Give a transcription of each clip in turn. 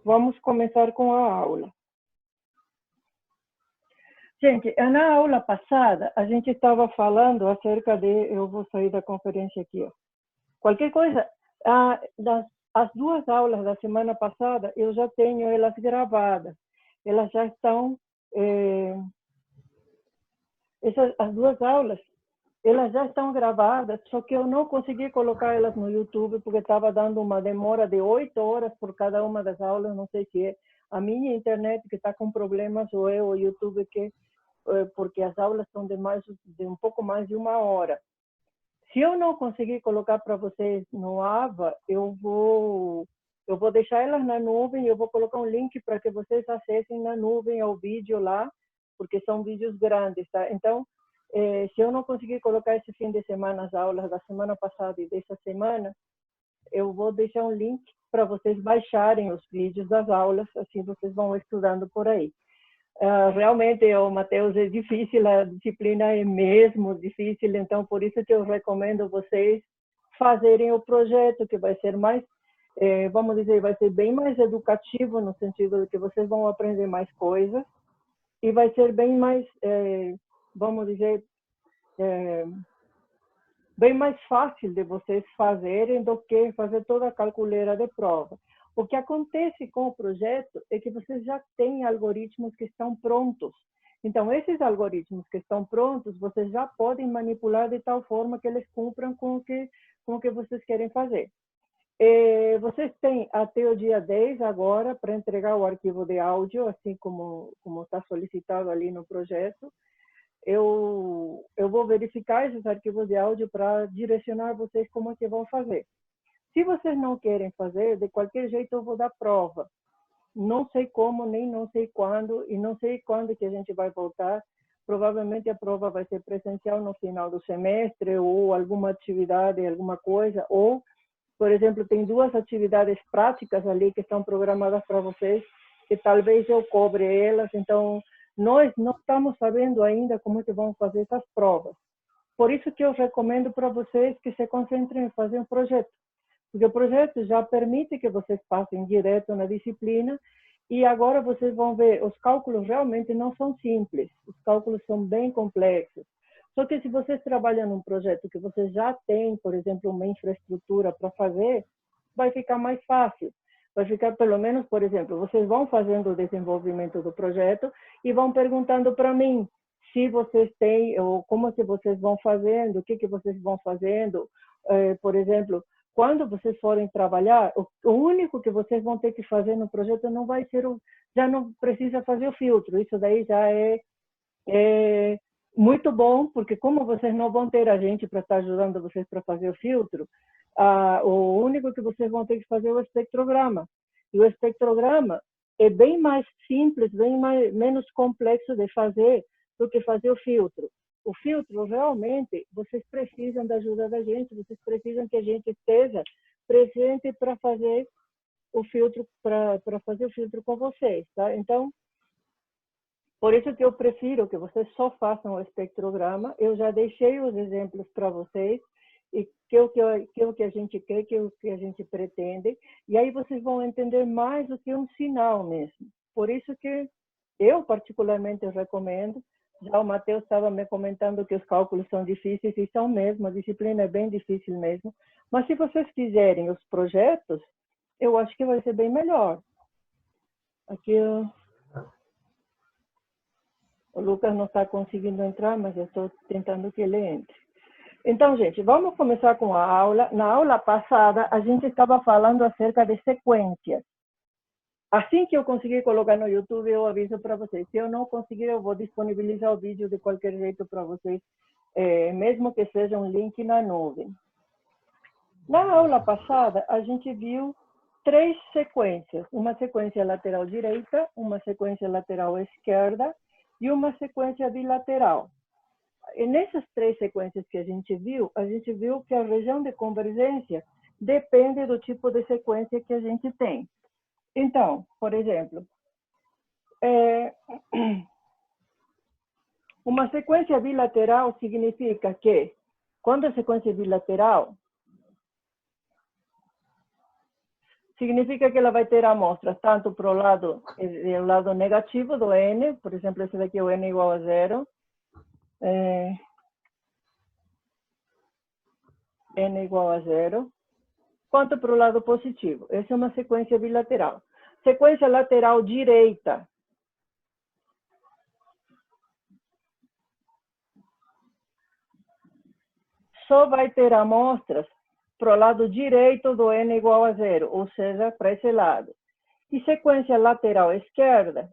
vamos começar com a aula. Gente, na aula passada, a gente estava falando acerca de... Eu vou sair da conferência aqui, ó. Qualquer coisa, as duas aulas da semana passada, eu já tenho elas gravadas. Elas já estão... as duas aulas, elas já estão gravadas, só que eu não consegui colocar elas no YouTube, porque estava dando uma demora de 8 horas por cada uma das aulas. Não sei se é a minha internet que está com problemas ou é o YouTube que... porque as aulas são de um pouco mais de 1 hora. Se eu não conseguir colocar para vocês no AVA, eu vou deixar elas na nuvem, eu vou colocar um link para que vocês acessem na nuvem ao vídeo lá, porque são vídeos grandes, tá? Então, se eu não conseguir colocar esse fim de semana as aulas da semana passada e dessa semana, eu vou deixar um link para vocês baixarem os vídeos das aulas, assim vocês vão estudando por aí. Realmente, Matheus, é difícil, a disciplina é mesmo difícil, então por isso que eu recomendo vocês fazerem o projeto, que vai ser mais, vamos dizer, vai ser bem mais educativo, no sentido de que vocês vão aprender mais coisas, e vai ser bem mais, vamos dizer, bem mais fácil de vocês fazerem do que fazer toda a calculeira de prova. O que acontece com o projeto é que vocês já têm algoritmos que estão prontos. Então, esses algoritmos que estão prontos, vocês já podem manipular de tal forma que eles cumpram com o que vocês querem fazer. Vocês têm até o dia 10 agora para entregar o arquivo de áudio, assim como está solicitado ali no projeto. Eu vou verificar esses arquivos de áudio para direcionar vocês como é que vão fazer. Se vocês não querem fazer, de qualquer jeito eu vou dar prova. Não sei como, nem não sei quando, e não sei quando que a gente vai voltar. Provavelmente a prova vai ser presencial no final do semestre, ou alguma atividade, alguma coisa, ou, por exemplo, tem 2 atividades práticas ali que estão programadas para vocês, que talvez eu cobre elas. Então, nós não estamos sabendo ainda como é que vão fazer essas provas. Por isso que eu recomendo para vocês que se concentrem em fazer um projeto. Porque o projeto já permite que vocês passem direto na disciplina, e agora vocês vão ver, os cálculos realmente não são simples, os cálculos são bem complexos. Só que se vocês trabalham num projeto que vocês já têm, por exemplo, uma infraestrutura para fazer, vai ficar mais fácil. Vai ficar, pelo menos, por exemplo, vocês vão fazendo o desenvolvimento do projeto e vão perguntando para mim se vocês têm, ou como que vocês vão fazendo, o que vocês vão fazendo. Por exemplo, quando vocês forem trabalhar, o único que vocês vão ter que fazer no projeto não vai ser já não precisa fazer o filtro. Isso daí já é muito bom, porque como vocês não vão ter a gente para estar ajudando vocês para fazer o filtro, o único que vocês vão ter que fazer é o espectrograma. E o espectrograma é bem mais simples, menos complexo de fazer do que fazer o filtro. O filtro, realmente, vocês precisam da ajuda da gente, vocês precisam que a gente esteja presente para fazer o filtro, para fazer o filtro com vocês, tá? Então, por isso que eu prefiro que vocês só façam o espectrograma. Eu já deixei os exemplos para vocês, e que é o que a gente quer, que é o que a gente pretende, e aí vocês vão entender mais do que um sinal mesmo. Por isso que eu, particularmente, recomendo. Já o Matheus estava me comentando que os cálculos são difíceis, e são mesmo, a disciplina é bem difícil mesmo. Mas se vocês fizerem os projetos, eu acho que vai ser bem melhor. Aqui o Lucas não está conseguindo entrar, mas eu estou tentando que ele entre. Então, gente, vamos começar com a aula. Na aula passada, a gente estava falando acerca de sequências. Assim que eu conseguir colocar no YouTube, eu aviso para vocês. Se eu não conseguir, eu vou disponibilizar o vídeo de qualquer jeito para vocês, mesmo que seja um link na nuvem. Na aula passada, a gente viu 3 sequências. Uma sequência lateral direita, uma sequência lateral esquerda e uma sequência bilateral. E nessas 3 sequências que a gente viu que a região de convergência depende do tipo de sequência que a gente tem. Então, por exemplo, uma sequência bilateral significa que, quando a sequência é bilateral, significa que ela vai ter amostras tanto para o lado negativo do N, por exemplo, esse daqui é o N igual a 0, N igual a 0, quanto para o lado positivo. Essa é uma sequência bilateral. Sequência lateral direita. Só vai ter amostras para o lado direito do N igual a 0, ou seja, para esse lado. E sequência lateral esquerda,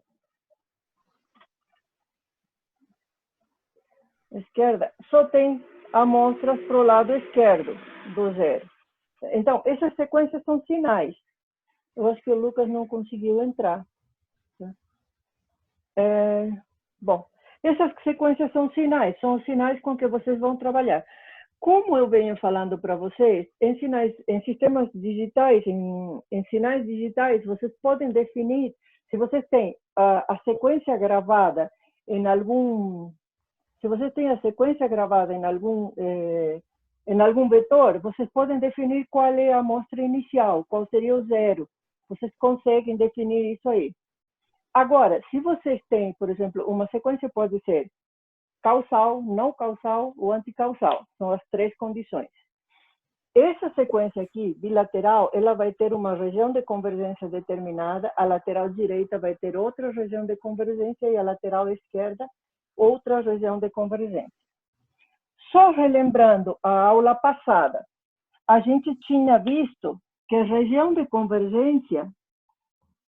só tem amostras para o lado esquerdo do 0. Então, essas sequências são sinais. Eu acho que o Lucas não conseguiu entrar. Bom, essas sequências são os sinais com que vocês vão trabalhar. Como eu venho falando para vocês, em sistemas digitais, em sinais digitais, vocês podem definir, se vocês têm a sequência gravada em algum, se vocês têm a sequência gravada em algum vetor, vocês podem definir qual é a amostra inicial, qual seria o 0. Vocês conseguem definir isso aí. Agora, se vocês têm, por exemplo, uma sequência pode ser causal, não causal ou anticausal. São as 3 condições. Essa sequência aqui, bilateral, ela vai ter uma região de convergência determinada, a lateral direita vai ter outra região de convergência e a lateral esquerda outra região de convergência. Só relembrando a aula passada, a gente tinha visto que a região de convergência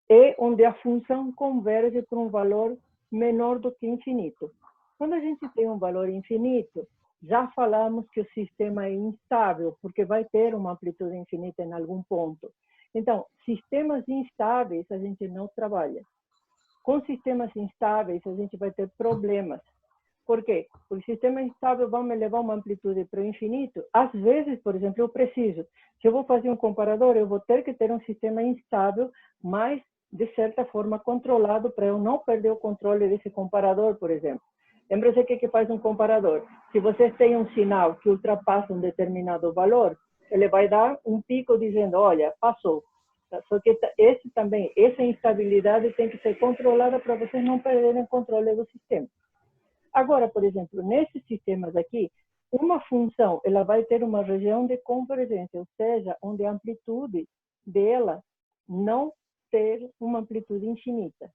é onde a função converge para um valor menor do que infinito. Quando a gente tem um valor infinito, já falamos que o sistema é instável, porque vai ter uma amplitude infinita em algum ponto. Então, sistemas instáveis a gente não trabalha. Com sistemas instáveis, a gente vai ter problemas. Por quê? Porque o sistema instável vai me levar uma amplitude para o infinito. Às vezes, por exemplo, eu preciso, se eu vou fazer um comparador, eu vou ter que ter um sistema instável, mas de certa forma controlado para eu não perder o controle desse comparador, por exemplo. Lembra-se o que faz um comparador? Se você tem um sinal que ultrapassa um determinado valor, ele vai dar um pico dizendo, olha, passou. Só que essa instabilidade tem que ser controlada para vocês não perderem o controle do sistema. Agora, por exemplo, nesses sistemas aqui, uma função ela vai ter uma região de convergência, ou seja, onde a amplitude dela não ter uma amplitude infinita.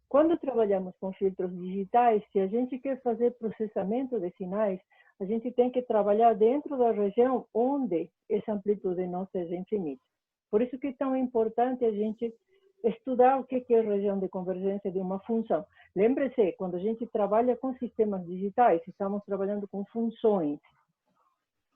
Quando trabalhamos com filtros digitais, se a gente quer fazer processamento de sinais, a gente tem que trabalhar dentro da região onde essa amplitude não seja infinita. Por isso que é tão importante a gente estudar o que é a região de convergência de uma função. Lembre-se, quando a gente trabalha com sistemas digitais, estamos trabalhando com funções.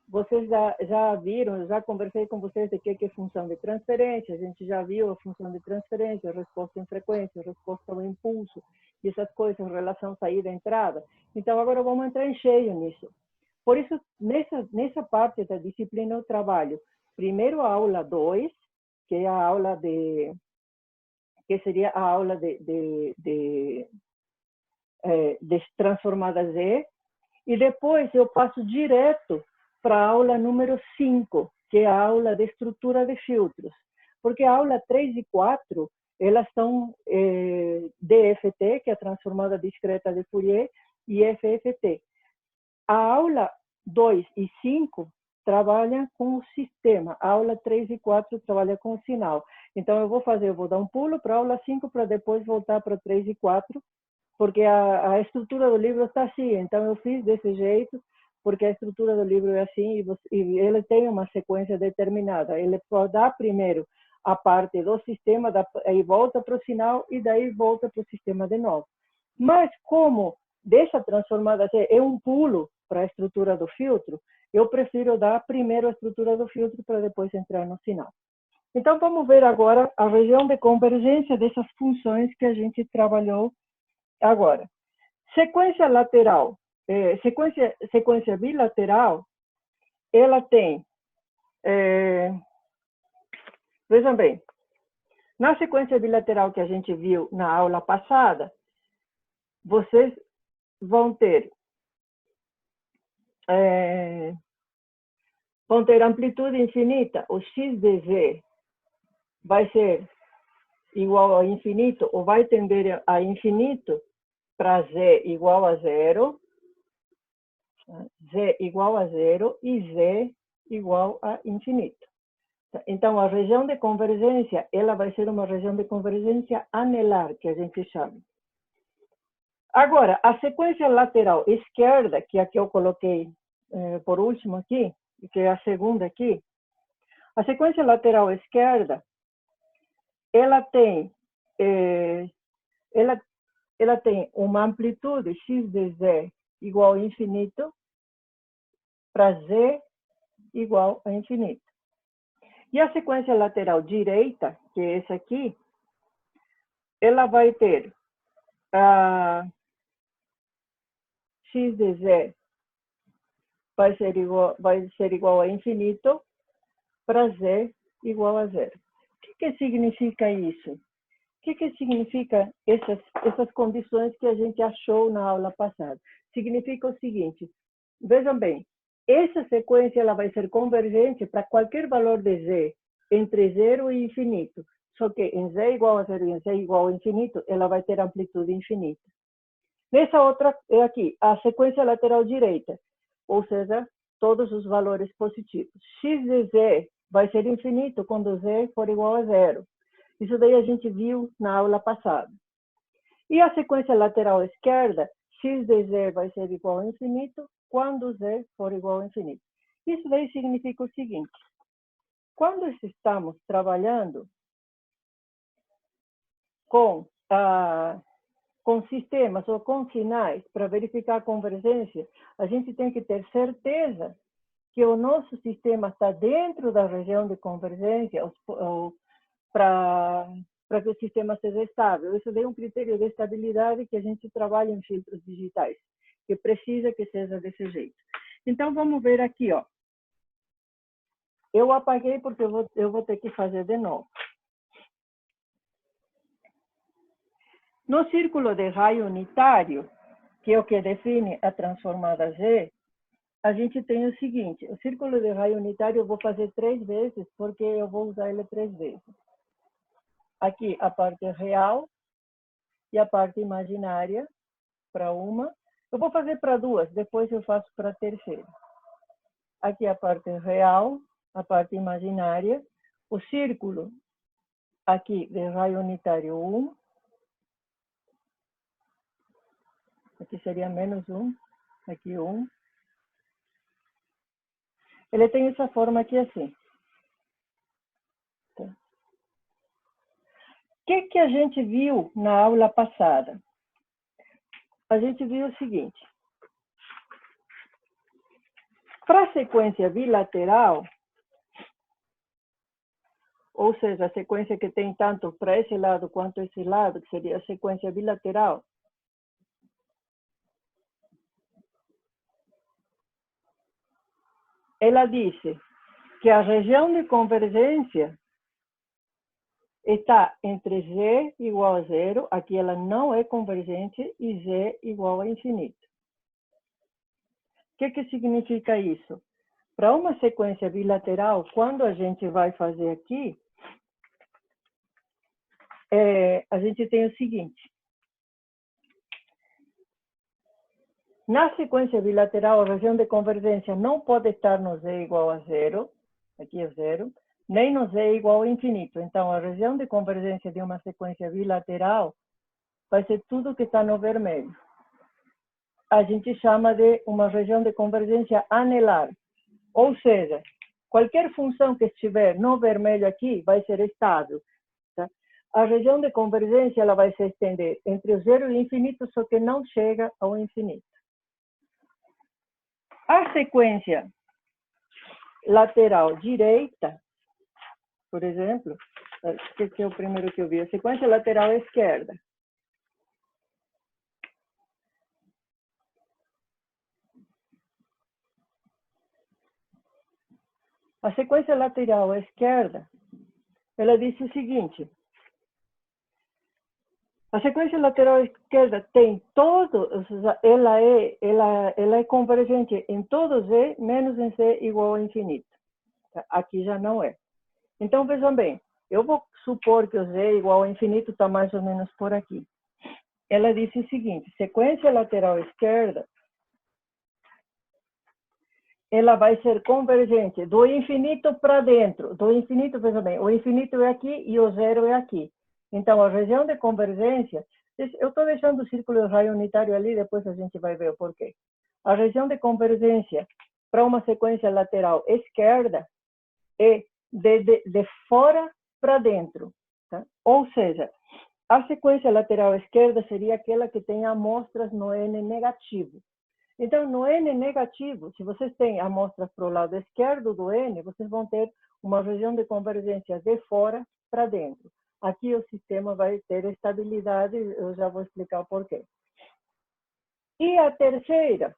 Vocês já viram, já conversei com vocês de que é função de transferência, a gente já viu a função de transferência, resposta em frequência, resposta ao impulso, e essas coisas, relação saída-entrada. Então, agora vamos entrar em cheio nisso. Por isso, nessa parte da disciplina, eu trabalho primeiro a aula 2, que é a aula que seria a aula de transformada Z, e depois eu passo direto para a aula número 5, que é a aula de estrutura de filtros. Porque a aula 3 e 4, elas são DFT, que é a transformada discreta de Fourier, e FFT. A aula 2 e 5 trabalham com o sistema. A aula 3 e 4 trabalha com o sinal. Então, eu vou dar um pulo para a aula 5 para depois voltar para 3 e 4, porque a estrutura do livro está assim. Então, eu fiz desse jeito, porque a estrutura do livro é assim e ele tem uma sequência determinada. Ele pode dar primeiro a parte do sistema, aí volta para o sinal e daí volta para o sistema de novo. Mas como dessa transformada é um pulo para a estrutura do filtro, eu prefiro dar primeiro a estrutura do filtro para depois entrar no sinal. Então, vamos ver agora a região de convergência dessas funções que a gente trabalhou agora. Sequência lateral. Sequência bilateral, ela tem, vejam bem, na sequência bilateral que a gente viu na aula passada, vocês vão ter amplitude infinita, o x de z vai ser igual a infinito, ou vai tender a infinito, para z igual a zero, z igual a zero e z igual a infinito. Então, a região de convergência, ela vai ser uma região de convergência anelar, que a gente chama. Agora, a sequência lateral esquerda, que aqui eu coloquei por último aqui, que é a segunda aqui, a sequência lateral esquerda, ela tem uma amplitude x de z igual a infinito para z igual a infinito. E a sequência lateral direita, que é essa aqui, ela vai ter x de z vai ser igual a infinito para z igual a zero. O que significa isso? O que significa essas condições que a gente achou na aula passada? Significa o seguinte, vejam bem, essa sequência ela vai ser convergente para qualquer valor de z entre zero e infinito, só que em z igual a zero e em z igual a infinito, ela vai ter amplitude infinita. Nessa outra, é aqui, a sequência lateral direita, ou seja, todos os valores positivos. X de z vai ser infinito quando z for igual a zero. Isso daí a gente viu na aula passada. E a sequência lateral esquerda, x de z vai ser igual a infinito quando z for igual a infinito. Isso daí significa o seguinte, quando estamos trabalhando com sistemas ou com sinais para verificar a convergência, a gente tem que ter certeza que o nosso sistema está dentro da região de convergência para que o sistema seja estável. Isso é um critério de estabilidade que a gente trabalha em filtros digitais, que precisa que seja desse jeito. Então, vamos ver aqui, ó. Eu apaguei porque eu vou ter que fazer de novo. No círculo de raio unitário, que é o que define a transformada Z, a gente tem o seguinte, o círculo de raio unitário eu vou fazer 3 vezes, porque eu vou usar ele 3 vezes. Aqui a parte real e a parte imaginária para uma. Eu vou fazer para 2, depois eu faço para a terceira. Aqui a parte real, a parte imaginária, o círculo aqui de raio unitário 1, aqui seria menos 1, aqui 1. Ele tem essa forma aqui assim. Tá. O que a gente viu na aula passada? A gente viu o seguinte. Para a sequência bilateral, ou seja, a sequência que tem tanto para esse lado quanto esse lado, que seria a sequência bilateral, ela disse que a região de convergência está entre z igual a zero, aqui ela não é convergente, e z igual a infinito. O que significa isso? Para uma sequência bilateral, quando a gente vai fazer aqui, a gente tem o seguinte. Na sequência bilateral, a região de convergência não pode estar no z igual a zero, aqui é zero, nem no z igual a infinito. Então, a região de convergência de uma sequência bilateral vai ser tudo que está no vermelho. A gente chama de uma região de convergência anelar. Ou seja, qualquer função que estiver no vermelho aqui vai ser estável. Tá? A região de convergência ela vai se estender entre o zero e o infinito, só que não chega ao infinito. A sequência lateral direita, por exemplo, que é o primeiro que eu vi, a sequência lateral esquerda. A sequência lateral esquerda, ela disse o seguinte, a sequência lateral esquerda tem todo, ou seja, ela é convergente em todo z, menos em z igual a infinito. Aqui já não é. Então, vejam bem, Eu vou supor que o Z igual ao infinito está mais ou menos por aqui. Ela disse o seguinte, sequência lateral esquerda, ela vai ser convergente do infinito para dentro. Do infinito, veja bem, o infinito é aqui e o zero é aqui. Então, a região de convergência, eu estou deixando o círculo raio unitário ali, depois a gente vai ver o porquê. A região de convergência para uma sequência lateral esquerda é de fora para dentro. Tá? Ou seja, a sequência lateral esquerda seria aquela que tem amostras no N negativo. Então, no N negativo, se vocês têm amostras para o lado esquerdo do N, vocês vão ter uma região de convergência de fora para dentro. Aqui o sistema vai ter estabilidade, eu já vou explicar o porquê. E a terceira,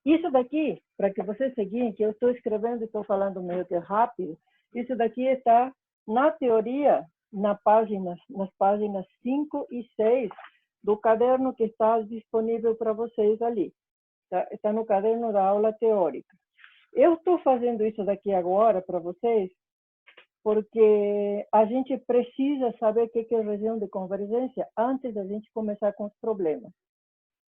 isso daqui, para que vocês seguirem, que eu estou escrevendo e estou falando meio que rápido, isso daqui está, na teoria, nas páginas 5 e 6 do caderno que está disponível para vocês ali. Está no caderno da aula teórica. Eu estou fazendo isso daqui agora para vocês porque a gente precisa saber o que é região de convergência antes da gente começar com os problemas.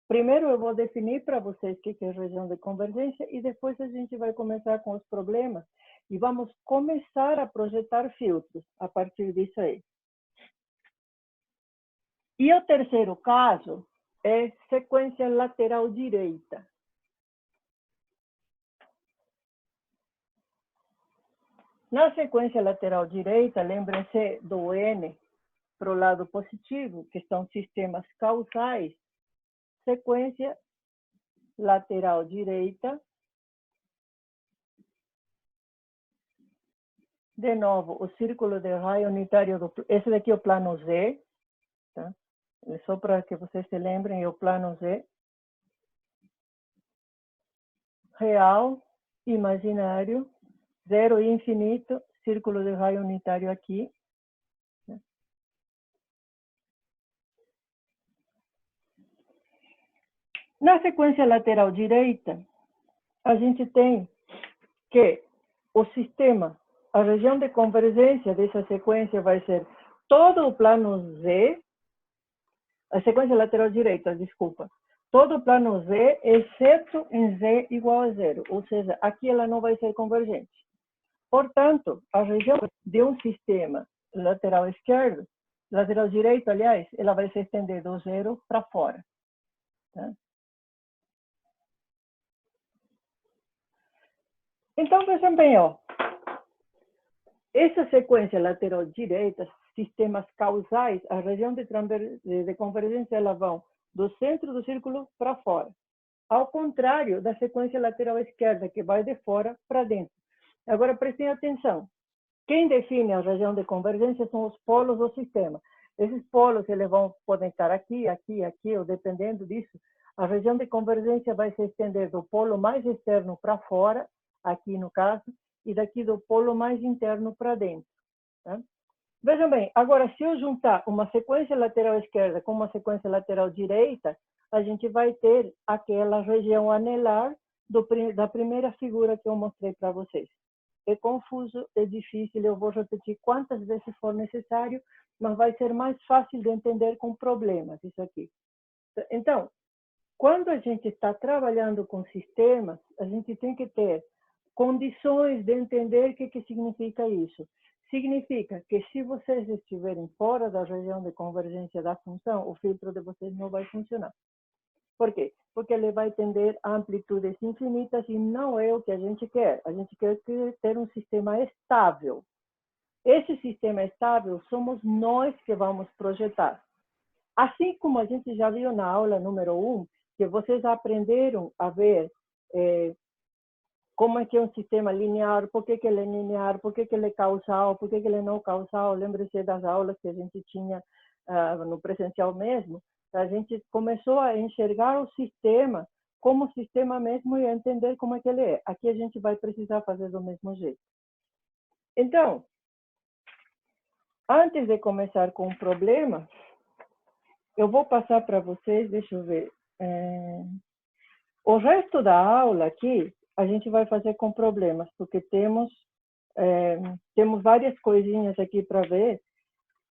Primeiro eu vou definir para vocês o que é região de convergência e depois a gente vai começar com os problemas e vamos começar a projetar filtros a partir disso aí. E o terceiro caso é sequência lateral direita. Na sequência lateral direita, lembrem-se do N para o lado positivo, que são sistemas causais. Sequência lateral direita. De novo, o círculo de raio unitário, esse daqui é o plano Z. Tá? Só para que vocês se lembrem, é o plano Z. Real, imaginário, zero e infinito, círculo de raio unitário aqui. Na sequência lateral direita, a gente tem que o sistema, a região de convergência dessa sequência vai ser todo o plano Z, a sequência lateral direita, desculpa, todo o plano Z, exceto em Z igual a zero, ou seja, aqui ela não vai ser convergente. Portanto, a região de um sistema lateral esquerdo, lateral direito, aliás, ela vai se estender do zero para fora. Tá? Então, vejam bem, ó. Essa sequência lateral direita, sistemas causais, a região de convergência, elas vão do centro do círculo para fora. Ao contrário da sequência lateral esquerda, que vai de fora para dentro. Agora, prestem atenção. Quem define a região de convergência são os polos do sistema. Esses polos eles podem estar aqui, aqui, aqui, ou dependendo disso, a região de convergência vai se estender do polo mais externo para fora, aqui no caso, e daqui do polo mais interno para dentro. Tá? Vejam bem, agora se eu juntar uma sequência lateral esquerda com uma sequência lateral direita, a gente vai ter aquela região anelar da primeira figura que eu mostrei para vocês. É confuso, é difícil, eu vou repetir quantas vezes for necessário, mas vai ser mais fácil de entender com problemas isso aqui. Então, quando a gente está trabalhando com sistemas, a gente tem que ter condições de entender o que significa isso. Significa que se vocês estiverem fora da região de convergência da função, o filtro de vocês não vai funcionar. Por quê? Porque ele vai tender a amplitudes infinitas e não é o que a gente quer. A gente quer ter um sistema estável. Esse sistema estável somos nós que vamos projetar. Assim como a gente já viu na aula número 1, que vocês aprenderam a ver como é que é um sistema linear, por que ele é linear, por que ele é causal, por que ele não é causal. Lembre-se das aulas que a gente tinha no presencial mesmo. A gente começou a enxergar o sistema como sistema mesmo e a entender como é que ele é. Aqui a gente vai precisar fazer do mesmo jeito. Então, antes de começar com o problema, eu vou passar para vocês, deixa eu ver. O resto da aula aqui, a gente vai fazer com problemas, porque temos temos várias coisinhas aqui para ver,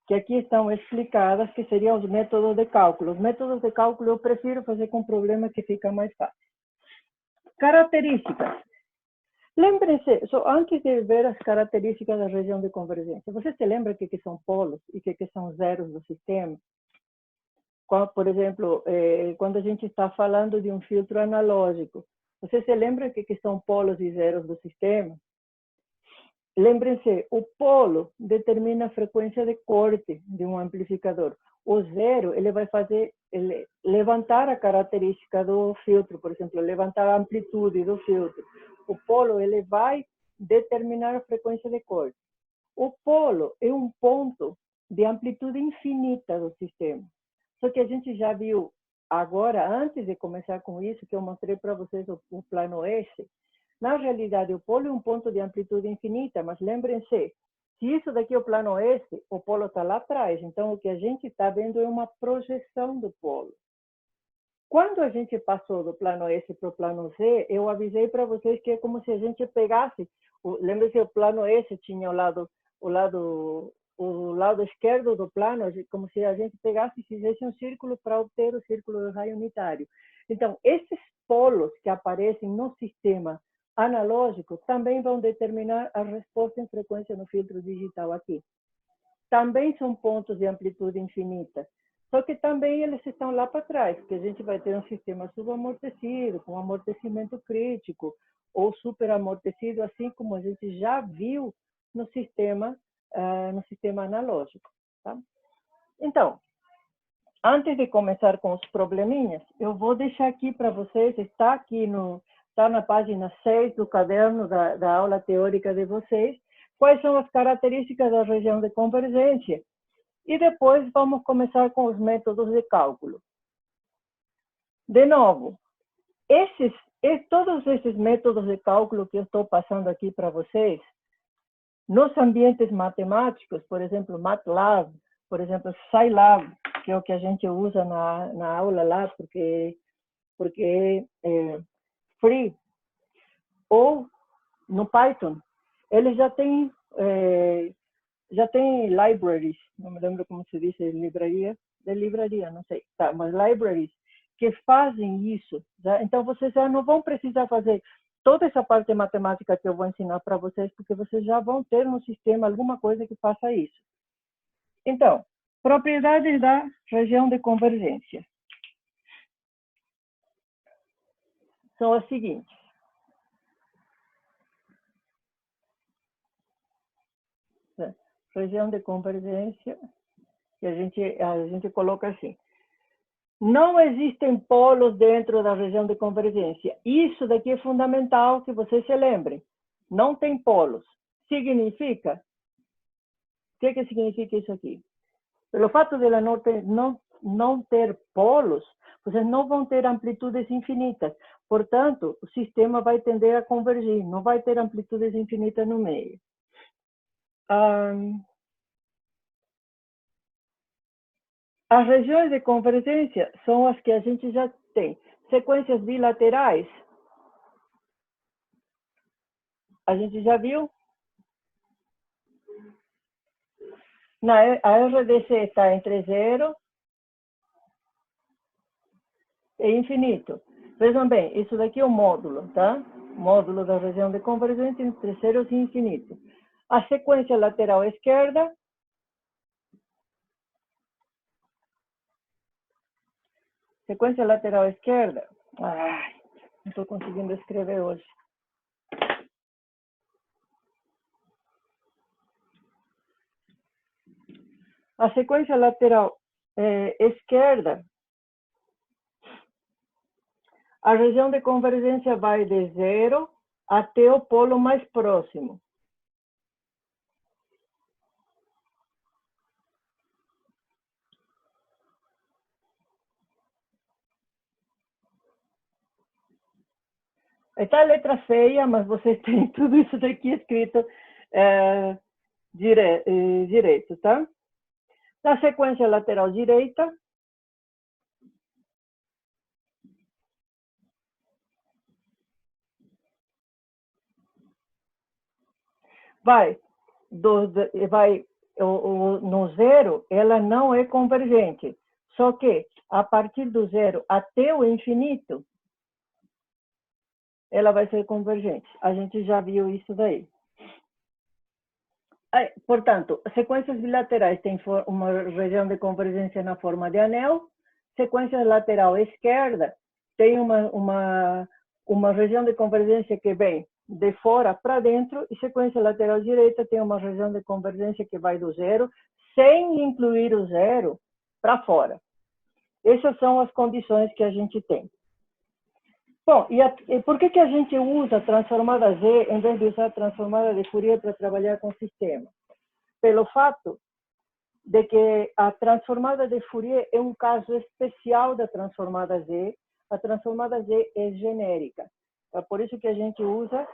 que aqui estão explicadas, que seriam os métodos de cálculo. Os métodos de cálculo eu prefiro fazer com problema que fica mais fácil. Características. Lembrem-se, só antes de ver as características da região de convergência, você se lembra o que são polos e o que são zeros do sistema? Por exemplo, quando a gente está falando de um filtro analógico, você se lembra o que são polos e zeros do sistema? Lembrem-se, o polo determina a frequência de corte de um amplificador. O zero, ele vai levantar a característica do filtro, por exemplo, levantar a amplitude do filtro. O polo, ele vai determinar a frequência de corte. O polo é um ponto de amplitude infinita do sistema. Só que a gente já viu agora, antes de começar com isso, que eu mostrei para vocês o plano S. Na realidade, o polo é um ponto de amplitude infinita, mas lembrem-se, se isso daqui é o plano S, o polo está lá atrás. Então, o que a gente está vendo é uma projeção do polo. Quando a gente passou do plano S para o plano Z, eu avisei para vocês que é como se a gente pegasse, lembre-se, o plano S tinha o lado esquerdo do plano, como se a gente pegasse e fizesse um círculo para obter o círculo do raio unitário. Então, esses polos que aparecem no sistema analógico também vão determinar a resposta em frequência no filtro digital aqui. Também são pontos de amplitude infinita. Só que também eles estão lá para trás, porque a gente vai ter um sistema subamortecido, com amortecimento crítico, ou superamortecido, assim como a gente já viu no sistema analógico. Tá? Então, antes de começar com os probleminhas, eu vou deixar aqui para vocês, está na página 6 do caderno da aula teórica de vocês, quais são as características da região de convergência. E depois vamos começar com os métodos de cálculo. De novo, todos esses métodos de cálculo que eu estou passando aqui para vocês, nos ambientes matemáticos, por exemplo, MATLAB, por exemplo, Scilab, que é o que a gente usa na aula lá, porque é free, ou no Python, eles já têm libraries, não me lembro como se diz, livraria, não sei, tá, mas libraries que fazem isso. Já, então, vocês já não vão precisar fazer toda essa parte matemática que eu vou ensinar para vocês, porque vocês já vão ter no sistema alguma coisa que faça isso. Então, propriedades da região de convergência são as seguintes. Região de convergência, que a gente coloca assim. Não existem polos dentro da região de convergência. Isso daqui é fundamental que vocês se lembrem. Não tem polos. Significa... O que significa isso aqui? Pelo fato de ela não ter polos, vocês não vão ter amplitudes infinitas. Portanto, o sistema vai tender a convergir. Não vai ter amplitudes infinitas no meio. As regiões de convergência são as que a gente já tem. Sequências bilaterais, a gente já viu. A RDC está entre 0 e infinito. Vejam bem, isso daqui é o módulo, tá? Módulo da região de convergência entre 0 e infinito. A sequência lateral esquerda. Sequência lateral esquerda. Ai, não estou conseguindo escrever hoje. A sequência lateral esquerda, a região de convergência vai de 0 até o polo mais próximo. Está a letra feia, mas vocês têm tudo isso daqui escrito direito, tá? Na sequência lateral direita, vai, no zero, ela não é convergente. Só que, a partir do zero até o infinito, ela vai ser convergente. A gente já viu isso daí. Portanto, sequências bilaterais têm uma região de convergência na forma de anel. Sequência lateral esquerda tem uma região de convergência que vem de fora para dentro, e sequência lateral direita tem uma região de convergência que vai do zero, sem incluir o zero, para fora. Essas são as condições que a gente tem. Bom, e por que a gente usa a transformada Z em vez de usar a transformada de Fourier para trabalhar com o sistema? Pelo fato de que a transformada de Fourier é um caso especial da transformada Z. A transformada Z é genérica. É por isso que a gente usa.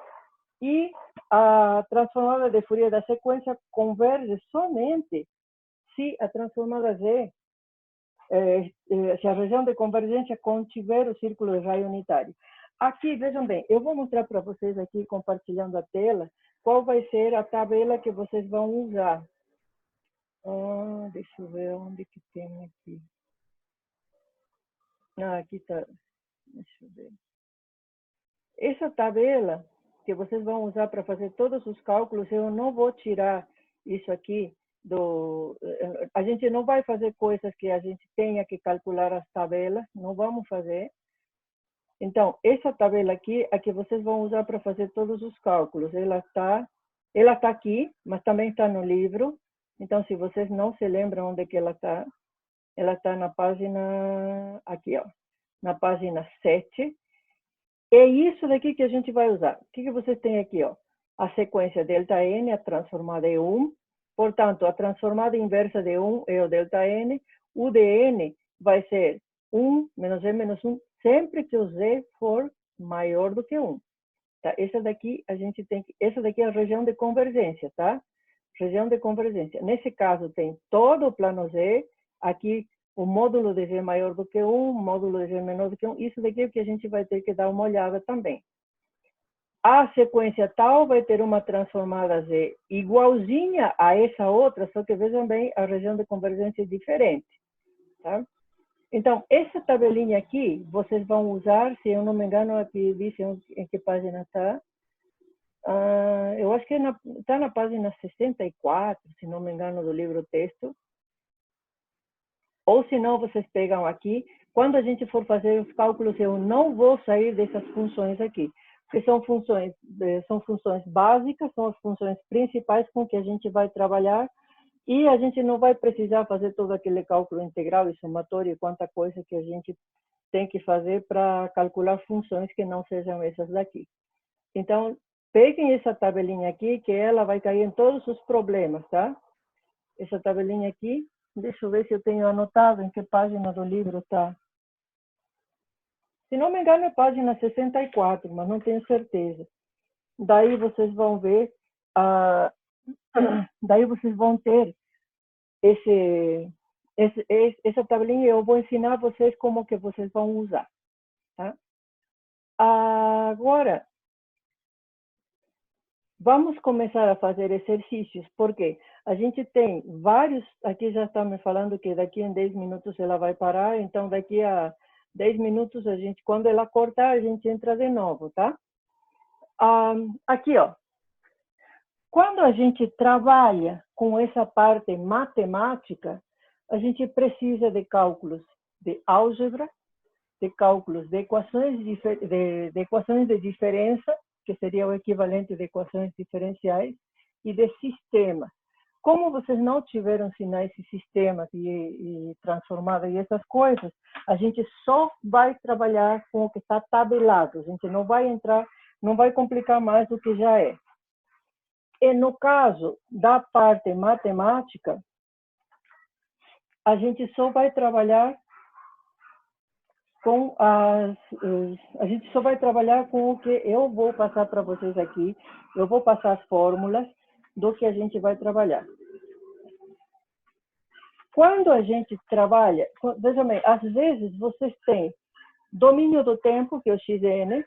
E a transformada de Fourier da sequência converge somente se a transformada Z, se a região de convergência contiver o círculo de raio unitário. Aqui, vejam bem, eu vou mostrar para vocês aqui, compartilhando a tela, qual vai ser a tabela que vocês vão usar. Deixa eu ver onde que tem aqui. Aqui está. Deixa eu ver. Essa tabela que vocês vão usar para fazer todos os cálculos, eu não vou tirar isso aqui a gente não vai fazer coisas que a gente tenha que calcular as tabelas, não vamos fazer. Então, essa tabela aqui é que vocês vão usar para fazer todos os cálculos. Ela está aqui, mas também está no livro. Então, se vocês não se lembram onde que ela está na página, aqui, ó, na página 7. É isso daqui que a gente vai usar. O que vocês têm aqui, ó? A sequência ΔN, a transformada é 1. Portanto, a transformada inversa de 1 é o ΔN. O dN vai ser 1 menos E menos 1, sempre que o Z for maior do que 1. Tá? Essa daqui é a região de convergência, tá? Região de convergência. Nesse caso, tem todo o plano Z. Aqui, o módulo de Z maior do que 1, módulo de Z menor do que 1. Isso daqui é o que a gente vai ter que dar uma olhada também. A sequência tal vai ter uma transformada Z igualzinha a essa outra, só que vejam bem, a região de convergência é diferente. Tá? Então, essa tabelinha aqui, vocês vão usar, se eu não me engano, aqui diz em que página está. Eu acho que está na página 64, se não me engano, do livro texto. Ou se não, vocês pegam aqui. Quando a gente for fazer os cálculos, eu não vou sair dessas funções aqui. Porque são funções básicas, são as funções principais com que a gente vai trabalhar. E a gente não vai precisar fazer todo aquele cálculo integral e somatório, quanta coisa que a gente tem que fazer para calcular funções que não sejam essas daqui. Então, peguem essa tabelinha aqui, que ela vai cair em todos os problemas, tá? Essa tabelinha aqui, deixa eu ver se eu tenho anotado em que página do livro está. Se não me engano, é página 64, mas não tenho certeza. Daí vocês vão ver, daí vocês vão ter essa tabelinha, eu vou ensinar vocês como que vocês vão usar. Tá? Agora, vamos começar a fazer exercícios, porque a gente tem vários, aqui já está me falando que daqui em 10 minutos ela vai parar, então daqui a 10 minutos, quando ela cortar, a gente entra de novo, tá? Aqui, ó. Quando a gente trabalha com essa parte matemática, a gente precisa de cálculos de álgebra, de cálculos de equações de diferença, que seria o equivalente de equações diferenciais, e de sistemas. Como vocês não tiveram sinais de sistemas e transformada e essas coisas, a gente só vai trabalhar com o que está tabelado. A gente não vai entrar, não vai complicar mais do que já é. E no caso da parte matemática, a gente só vai trabalhar com o que eu vou passar para vocês aqui. Eu vou passar as fórmulas do que a gente vai trabalhar. Quando a gente trabalha, veja bem, às vezes vocês têm domínio do tempo, que é o xn,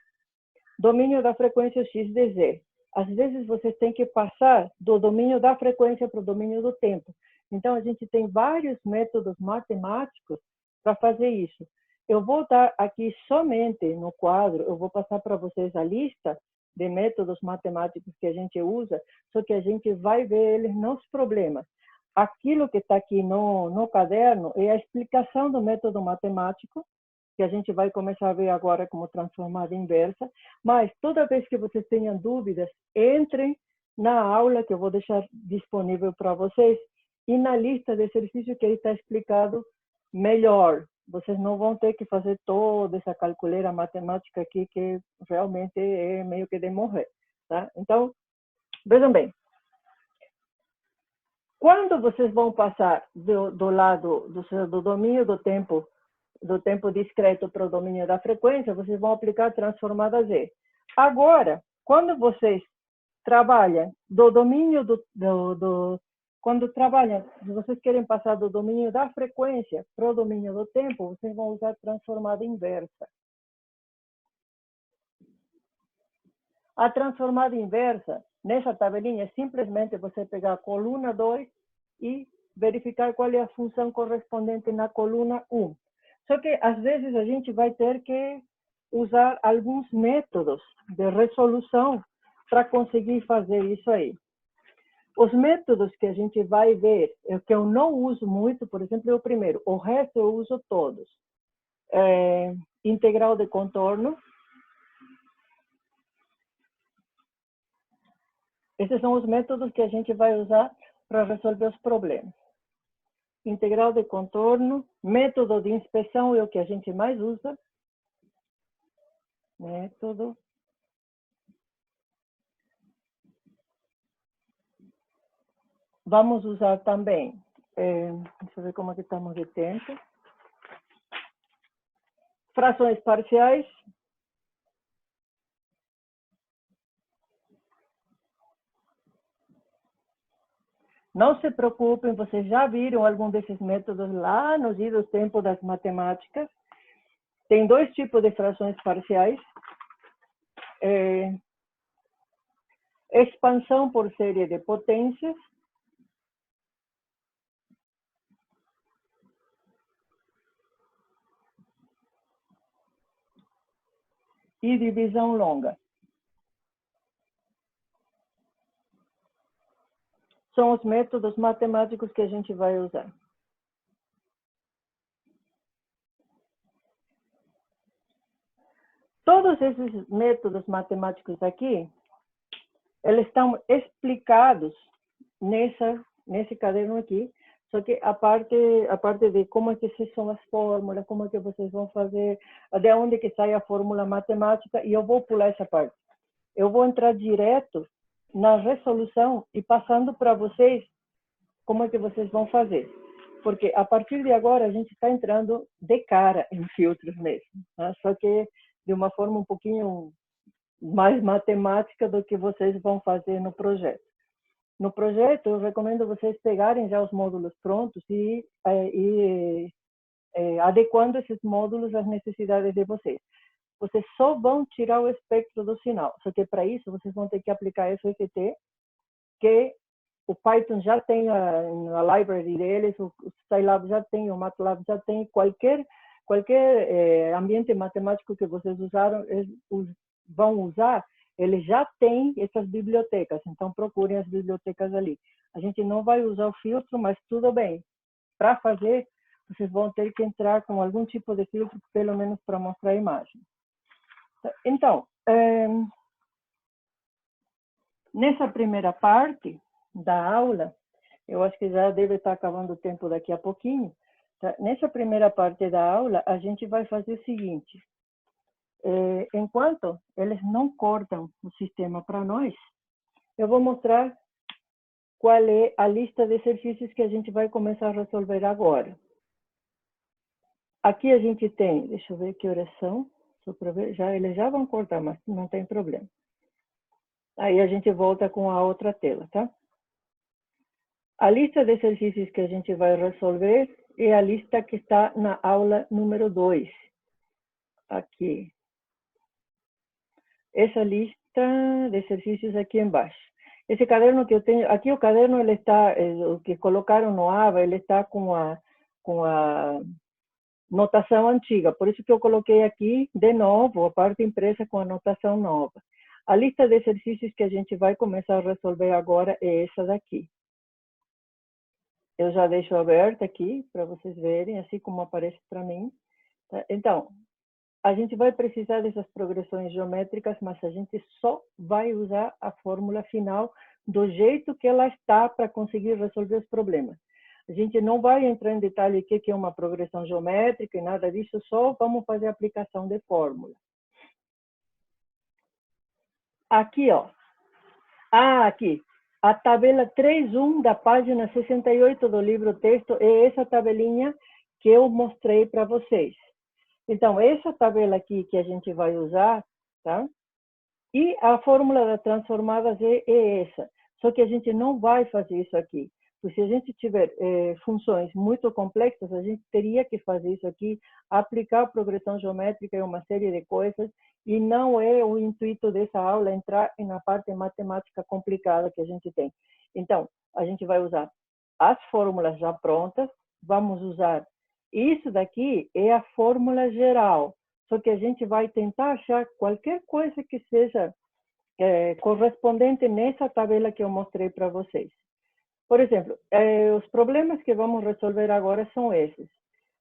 domínio da frequência, o x de z. às vezes vocês têm que passar do domínio da frequência para o domínio do tempo. Então, a gente tem vários métodos matemáticos para fazer isso. Eu vou dar aqui somente no quadro, eu vou passar para vocês a lista de métodos matemáticos que a gente usa, só que a gente vai ver eles nos problemas. Aquilo que está aqui no caderno é a explicação do método matemático, que a gente vai começar a ver agora como transformada inversa, mas toda vez que vocês tenham dúvidas, entrem na aula que eu vou deixar disponível para vocês e na lista de exercícios que aí está explicado melhor. Vocês não vão ter que fazer toda essa calculeira matemática aqui, que realmente é meio que de morrer, tá? Então, vejam bem. Quando vocês vão passar do lado do domínio do tempo discreto para o domínio da frequência, vocês vão aplicar a transformada Z. Agora, quando vocês trabalham do domínio quando trabalham, se vocês querem passar do domínio da frequência para o domínio do tempo, vocês vão usar a transformada inversa. A transformada inversa, nessa tabelinha, é simplesmente você pegar a coluna 2 e verificar qual é a função correspondente na coluna 1. Só que, às vezes, a gente vai ter que usar alguns métodos de resolução para conseguir fazer isso aí. Os métodos que a gente vai ver, que eu não uso muito, por exemplo, é o primeiro. O resto eu uso todos. Integral de contorno. Esses são os métodos que a gente vai usar para resolver os problemas. Integral de contorno, método de inspeção é o que a gente mais usa. Método. Vamos usar também, deixa eu ver como é que estamos de tempo. Frações parciais. Não se preocupem, vocês já viram algum desses métodos lá nos idos tempos das matemáticas. Tem dois tipos de frações parciais. Expansão por série de potências. E divisão longa. São os métodos matemáticos que a gente vai usar. Todos esses métodos matemáticos aqui, eles estão explicados nesse caderno aqui, só que a parte de como é que são as fórmulas, como é que vocês vão fazer, de onde que sai a fórmula matemática, e eu vou pular essa parte. Eu vou entrar direto na resolução e passando para vocês como é que vocês vão fazer. Porque a partir de agora a gente está entrando de cara em filtros mesmo, né? Só que de uma forma um pouquinho mais matemática do que vocês vão fazer no projeto. No projeto, eu recomendo vocês pegarem já os módulos prontos e adequando esses módulos às necessidades de vocês. Vocês só vão tirar o espectro do sinal. Só que para isso, vocês vão ter que aplicar FFT, que o Python já tem a library deles, o Scilab já tem, o MATLAB já tem, qualquer ambiente matemático que vocês vão usar, ele já tem essas bibliotecas. Então, procurem as bibliotecas ali. A gente não vai usar o filtro, mas tudo bem. Para fazer, vocês vão ter que entrar com algum tipo de filtro, pelo menos para mostrar a imagem. Então, nessa primeira parte da aula, eu acho que já deve estar acabando o tempo daqui a pouquinho. Tá? Nessa primeira parte da aula, a gente vai fazer o seguinte. Enquanto eles não cortam o sistema para nós, eu vou mostrar qual é a lista de exercícios que a gente vai começar a resolver agora. Aqui a gente tem, deixa eu ver que horas são, só para ver, eles já vão cortar, mas não tem problema. Aí a gente volta com a outra tela, tá? A lista de exercícios que a gente vai resolver é a lista que está na aula número 2. Aqui. Essa lista, lista de exercícios aqui embaixo. Esse caderno que eu tenho, aqui o caderno, ele está, o que colocaram no AVA, ele está com a notação antiga, por isso que eu coloquei aqui de novo a parte impressa com a notação nova. A lista de exercícios que a gente vai começar a resolver agora é essa daqui. Eu já deixo aberta aqui para vocês verem, assim como aparece para mim. Tá? Então, a gente vai precisar dessas progressões geométricas, mas a gente só vai usar a fórmula final do jeito que ela está para conseguir resolver os problemas. A gente não vai entrar em detalhe o que é uma progressão geométrica e nada disso, só vamos fazer a aplicação de fórmula. Aqui, ó. Aqui. A tabela 3.1 da página 68 do livro texto é essa tabelinha que eu mostrei para vocês. Então, essa tabela aqui que a gente vai usar, tá? E a fórmula das transformadas é essa. Só que a gente não vai fazer isso aqui. Porque se a gente tiver funções muito complexas, a gente teria que fazer isso aqui, aplicar progressão geométrica e uma série de coisas, e não é o intuito dessa aula entrar na parte matemática complicada que a gente tem. Então, a gente vai usar as fórmulas já prontas, vamos usar isso daqui é a fórmula geral, só que a gente vai tentar achar qualquer coisa que seja correspondente nessa tabela que eu mostrei para vocês. Por exemplo, os problemas que vamos resolver agora são esses.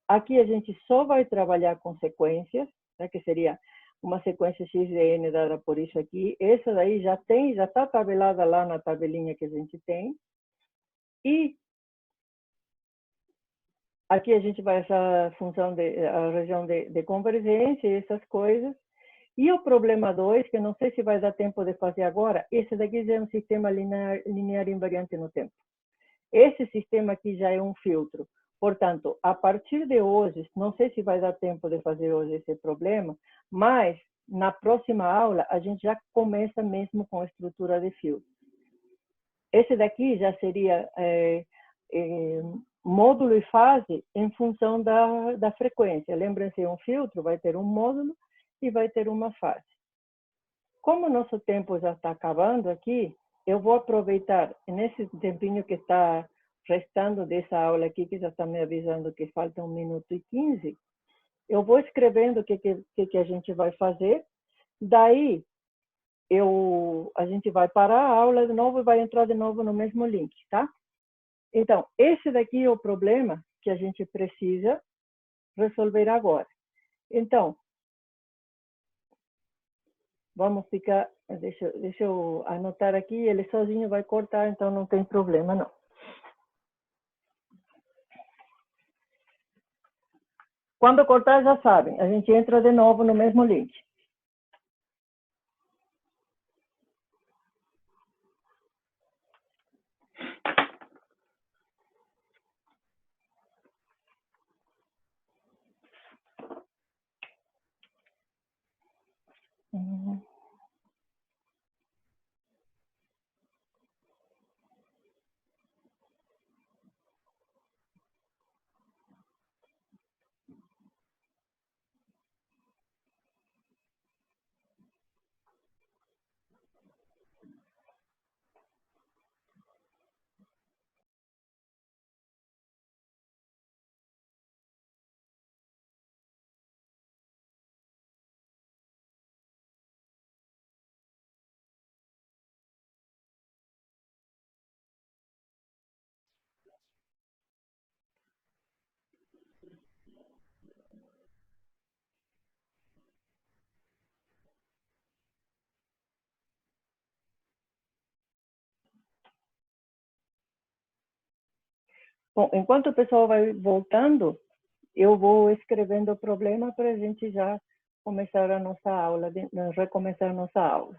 Aqui a gente só vai trabalhar com sequências, né, que seria uma sequência x de n dada por isso aqui. Essa daí já está tabelada lá na tabelinha que a gente tem. E aqui a gente vai achar a região de convergência e essas coisas. E o problema 2, que não sei se vai dar tempo de fazer agora, esse daqui já é um sistema linear invariante no tempo. Esse sistema aqui já é um filtro. Portanto, a partir de hoje, não sei se vai dar tempo de fazer hoje esse problema, mas na próxima aula a gente já começa mesmo com a estrutura de filtro. Esse daqui já seria módulo e fase em função da frequência. Lembrem-se, um filtro vai ter um módulo e vai ter uma fase. Como o nosso tempo já está acabando aqui, eu vou aproveitar nesse tempinho que está restando dessa aula aqui, que já está me avisando que falta 1 minuto e 15, eu vou escrevendo o que a gente vai fazer, daí a gente vai parar a aula de novo e vai entrar de novo no mesmo link, tá? Então, esse daqui é o problema que a gente precisa resolver agora. Então, vamos ficar, deixa eu anotar aqui, ele sozinho vai cortar, então não tem problema não. Quando cortar, já sabem, a gente entra de novo no mesmo link. Bom, enquanto o pessoal vai voltando, eu vou escrevendo o problema para a gente já começar a nossa aula, recomeçar a nossa aula.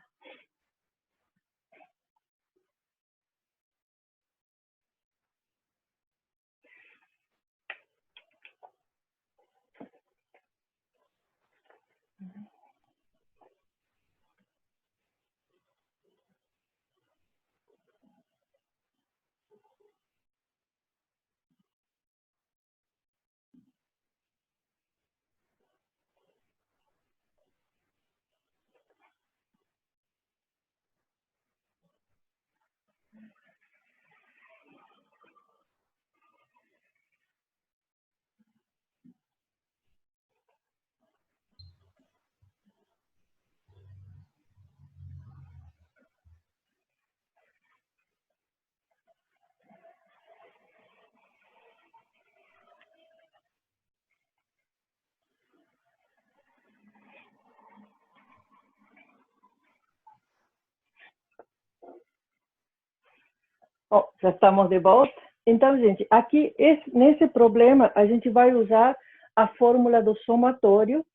Oh, já estamos de volta. Então, gente, aqui, nesse problema, a gente vai usar a fórmula do somatório.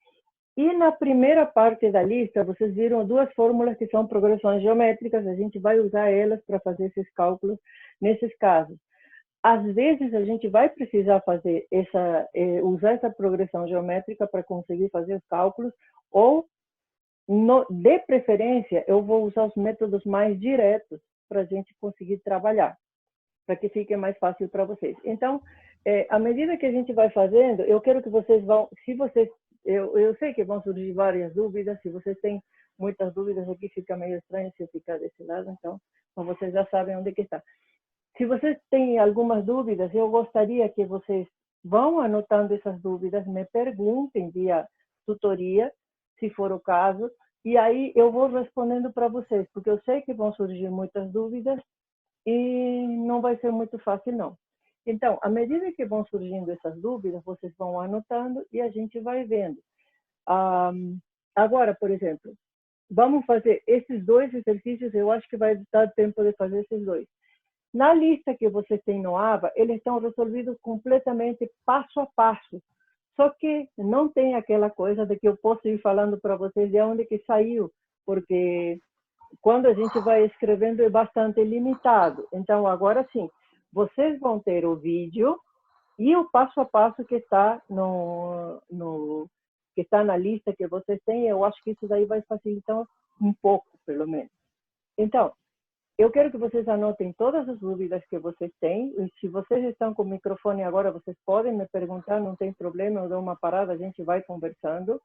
E na primeira parte da lista, vocês viram duas fórmulas que são progressões geométricas. A gente vai usar elas para fazer esses cálculos nesses casos. Às vezes, a gente vai precisar fazer usar essa progressão geométrica para conseguir fazer os cálculos, ou, de preferência, eu vou usar os métodos mais diretos para a gente conseguir trabalhar, para que fique mais fácil para vocês. Então, à medida que a gente vai fazendo, eu quero que vocês vão, se vocês, eu sei que vão surgir várias dúvidas, se vocês têm muitas dúvidas aqui, fica meio estranho se eu ficar desse lado, então vocês já sabem onde que está. Se vocês têm algumas dúvidas, eu gostaria que vocês vão anotando essas dúvidas, me perguntem via tutoria, se for o caso, e aí eu vou respondendo para vocês, porque eu sei que vão surgir muitas dúvidas e não vai ser muito fácil, não. Então, à medida que vão surgindo essas dúvidas, vocês vão anotando e a gente vai vendo. Agora, por exemplo, vamos fazer esses dois exercícios, eu acho que vai dar tempo de fazer esses dois. Na lista que vocês têm no ABA, eles estão resolvidos completamente passo a passo. Só que não tem aquela coisa de que eu posso ir falando para vocês de onde que saiu, porque quando a gente vai escrevendo é bastante limitado. Então, agora sim, vocês vão ter o vídeo e o passo a passo que está que está na lista que vocês têm. Eu acho que isso daí vai facilitar um pouco, pelo menos. Então, eu quero que vocês anotem todas as dúvidas que vocês têm. E se vocês estão com o microfone agora, vocês podem me perguntar, não tem problema, eu dou uma parada, a gente vai conversando.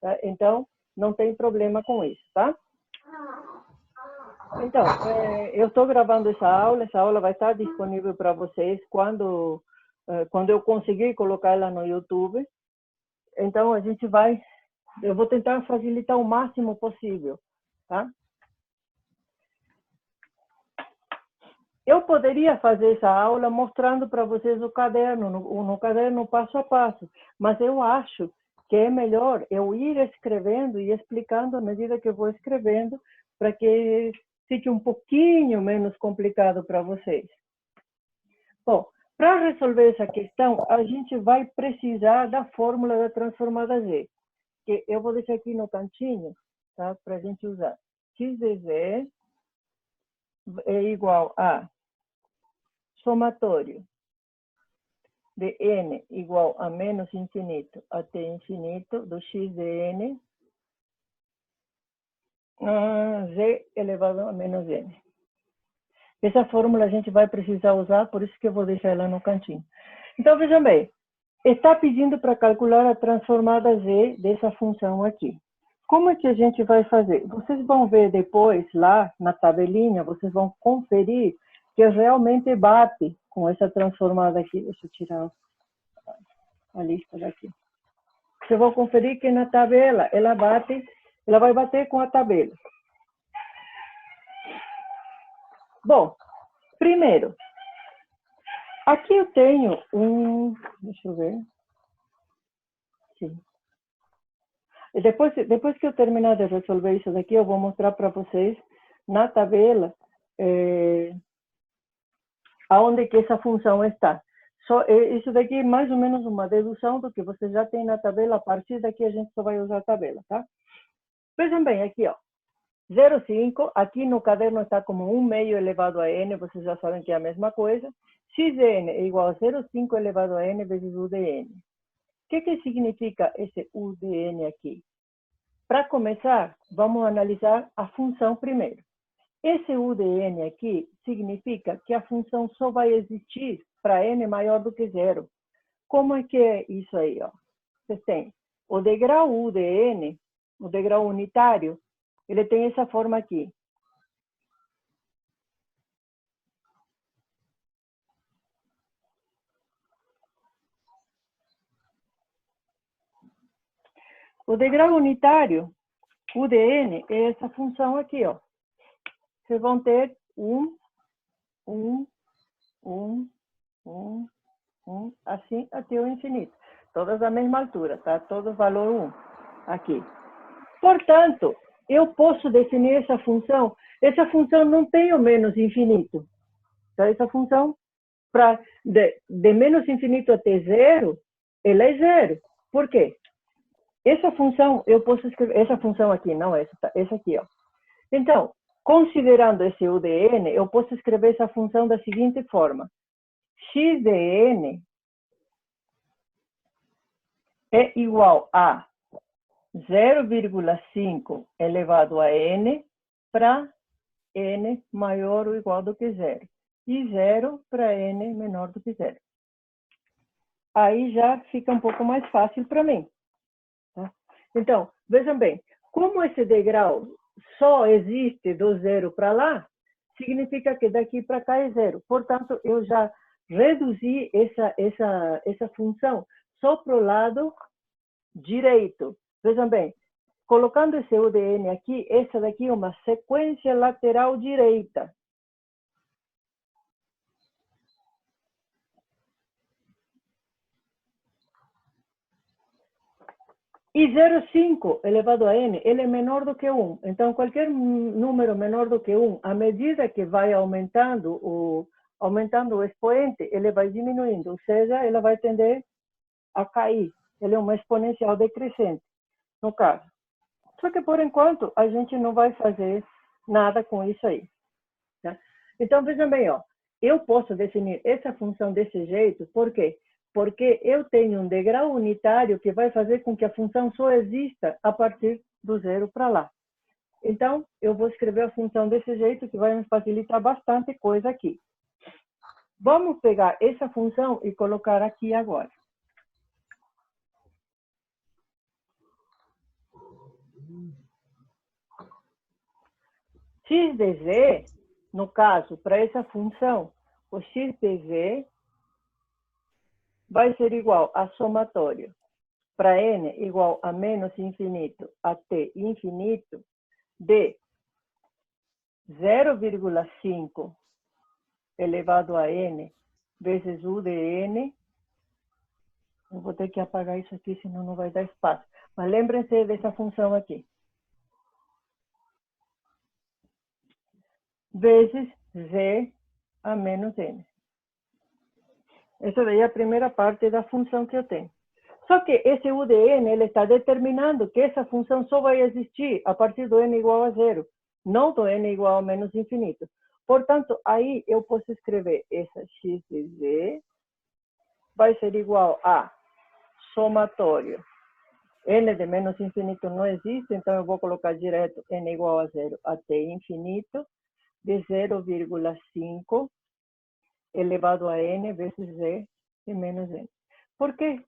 Tá? Então, não tem problema com isso, tá? Então, eu estou gravando essa aula vai estar disponível para vocês quando eu conseguir colocar ela no YouTube. Então, eu vou tentar facilitar o máximo possível, tá? Eu poderia fazer essa aula mostrando para vocês o caderno, no caderno passo a passo, mas eu acho que é melhor eu ir escrevendo e explicando à medida que eu vou escrevendo, para que fique um pouquinho menos complicado para vocês. Bom, para resolver essa questão, a gente vai precisar da fórmula da transformada Z, que eu vou deixar aqui no cantinho, tá? Para a gente usar. X de Z é igual a somatório de n igual a menos infinito até infinito do x de n, z elevado a menos n. Essa fórmula a gente vai precisar usar, por isso que eu vou deixar ela no cantinho. Então, vejam bem, está pedindo para calcular a transformada z dessa função aqui. Como é que a gente vai fazer? Vocês vão ver depois, lá na tabelinha, vocês vão conferir que realmente bate com essa transformada aqui. Deixa eu tirar a lista daqui. Vocês vão conferir que na tabela ela vai bater com a tabela. Bom, primeiro, aqui eu tenho deixa eu ver. Sim. E depois que eu terminar de resolver isso daqui, eu vou mostrar para vocês na tabela aonde que essa função está. Isso daqui é mais ou menos uma dedução do que você já tem na tabela. A partir daqui a gente só vai usar a tabela, tá? Vejam bem, aqui, ó, 0,5, aqui no caderno está como 1 meio elevado a n, vocês já sabem que é a mesma coisa. Xn é igual a 0,5 elevado a n vezes u de n. O que significa esse u de n aqui? Para começar, vamos analisar a função primeiro. Esse u de n aqui significa que a função só vai existir para n maior do que 0. Como é que é isso aí? Ó? Vocês têm o degrau u de n, o degrau unitário, ele tem essa forma aqui. O degrau unitário, u de n, é essa função aqui, ó. Vocês vão ter 1, 1, 1, 1, 1, assim até o infinito. Todas a mesma altura, tá? Todos valor 1 aqui. Portanto, eu posso definir essa função. Essa função não tem o menos infinito. Então, essa função, de menos infinito até zero, ela é zero. Por quê? Essa função, eu posso escrever, essa função aqui, não essa, tá? Essa aqui, ó. Então, considerando esse U de n, eu posso escrever essa função da seguinte forma. X de n é igual a 0,5 elevado a n para n maior ou igual do que zero. E 0 para n menor do que zero. Aí já fica um pouco mais fácil para mim. Tá? Então, vejam bem, como esse degrau só existe do zero para lá, significa que daqui para cá é zero. Portanto, eu já reduzi essa função só para o lado direito. Vejam bem, colocando esse U de n aqui, essa daqui é uma sequência lateral direita. E 0,5 elevado a n, ele é menor do que 1. Então, qualquer número menor do que 1, à medida que vai aumentando o expoente, ele vai diminuindo. Ou seja, ela vai tender a cair. Ele é uma exponencial decrescente, no caso. Só que, por enquanto, a gente não vai fazer nada com isso aí. Tá? Então, vejam bem, ó, eu posso definir essa função desse jeito, por quê? Porque eu tenho um degrau unitário que vai fazer com que a função só exista a partir do zero para lá. Então, eu vou escrever a função desse jeito, que vai me facilitar bastante coisa aqui. Vamos pegar essa função e colocar aqui agora. X de z, no caso, para essa função, o x de z vai ser igual a somatório para n igual a menos infinito até infinito de 0,5 elevado a n vezes u de n. Eu vou ter que apagar isso aqui, senão não vai dar espaço. Mas lembrem-se dessa função aqui. Vezes z a menos n. Essa daí é a primeira parte da função que eu tenho. Só que esse U de n, ele está determinando que essa função só vai existir a partir do n igual a zero, não do n igual a menos infinito. Portanto, aí eu posso escrever essa x de z vai ser igual a somatório. N de menos infinito não existe, então eu vou colocar direto n igual a zero até infinito de 0,5 elevado a n vezes z de menos n. Por quê?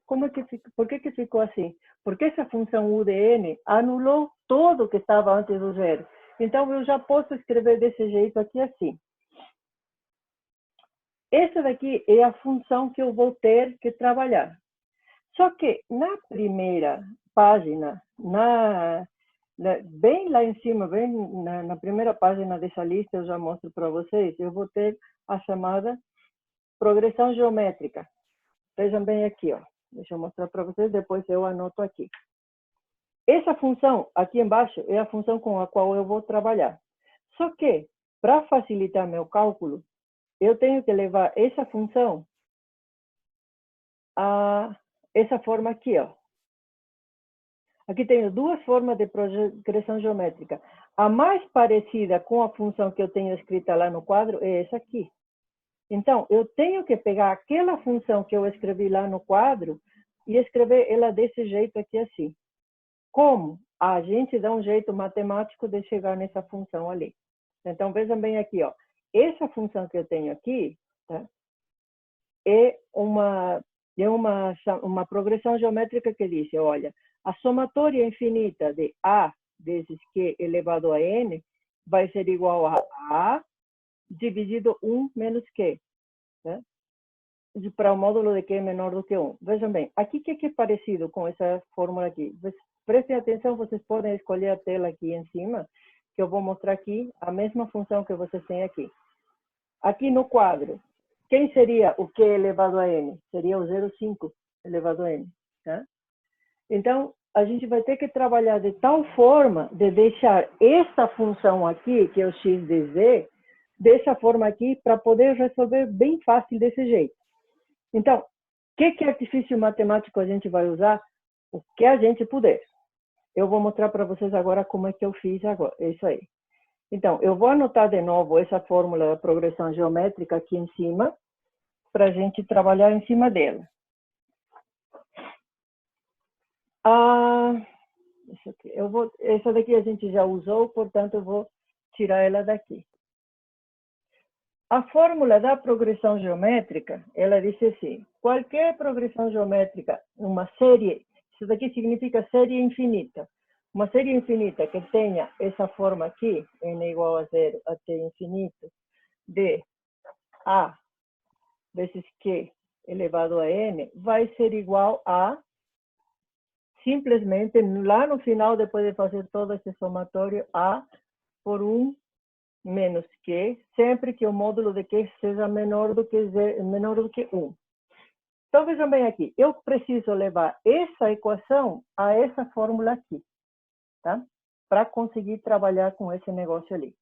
Por que ficou assim? Porque essa função U de n anulou tudo que estava antes do zero. Então, eu já posso escrever desse jeito aqui assim. Essa daqui é a função que eu vou ter que trabalhar. Só que na primeira página, bem lá em cima, bem na primeira página dessa lista, eu já mostro para vocês, eu vou ter a chamada progressão geométrica. Vejam bem aqui, ó. Deixa eu mostrar para vocês, depois eu anoto aqui. Essa função aqui embaixo é a função com a qual eu vou trabalhar. Só que, para facilitar meu cálculo, eu tenho que levar essa função a essa forma aqui, ó. Aqui tenho duas formas de progressão geométrica. A mais parecida com a função que eu tenho escrita lá no quadro é essa aqui. Então, eu tenho que pegar aquela função que eu escrevi lá no quadro e escrever ela desse jeito aqui assim. Como? A gente dá um jeito matemático de chegar nessa função ali. Então, vejam bem aqui, ó. Essa função que eu tenho aqui, tá? É uma progressão geométrica que diz, olha, a somatória infinita de A vezes Q elevado a N vai ser igual a A dividido 1 menos Q, né? Para o módulo de Q menor do que 1. Vejam bem, aqui o que é parecido com essa fórmula aqui? Prestem atenção, vocês podem escolher a tela aqui em cima, que eu vou mostrar aqui a mesma função que vocês têm aqui. Aqui no quadro, quem seria o Q elevado a N? Seria o 0,5 elevado a N, tá? Então, a gente vai ter que trabalhar de tal forma de deixar essa função aqui, que é o x de z, dessa forma aqui para poder resolver bem fácil desse jeito. Então, o que artifício matemático a gente vai usar? O que a gente puder. Eu vou mostrar para vocês agora como é que eu fiz agora. É isso aí. Então, eu vou anotar de novo essa fórmula da progressão geométrica aqui em cima, para a gente trabalhar em cima dela. Essa daqui a gente já usou, portanto, eu vou tirar ela daqui. A fórmula da progressão geométrica, ela diz assim: qualquer progressão geométrica, uma série, isso daqui significa série infinita. Uma série infinita que tenha essa forma aqui, n igual a 0 até infinito, de a vezes q elevado a n, vai ser igual a, simplesmente, lá no final, depois de fazer todo esse somatório, a por 1 menos q, sempre que o módulo de q seja menor do que 1. Então, vejam bem aqui, eu preciso levar essa equação a essa fórmula aqui, tá? Para conseguir trabalhar com esse negócio ali.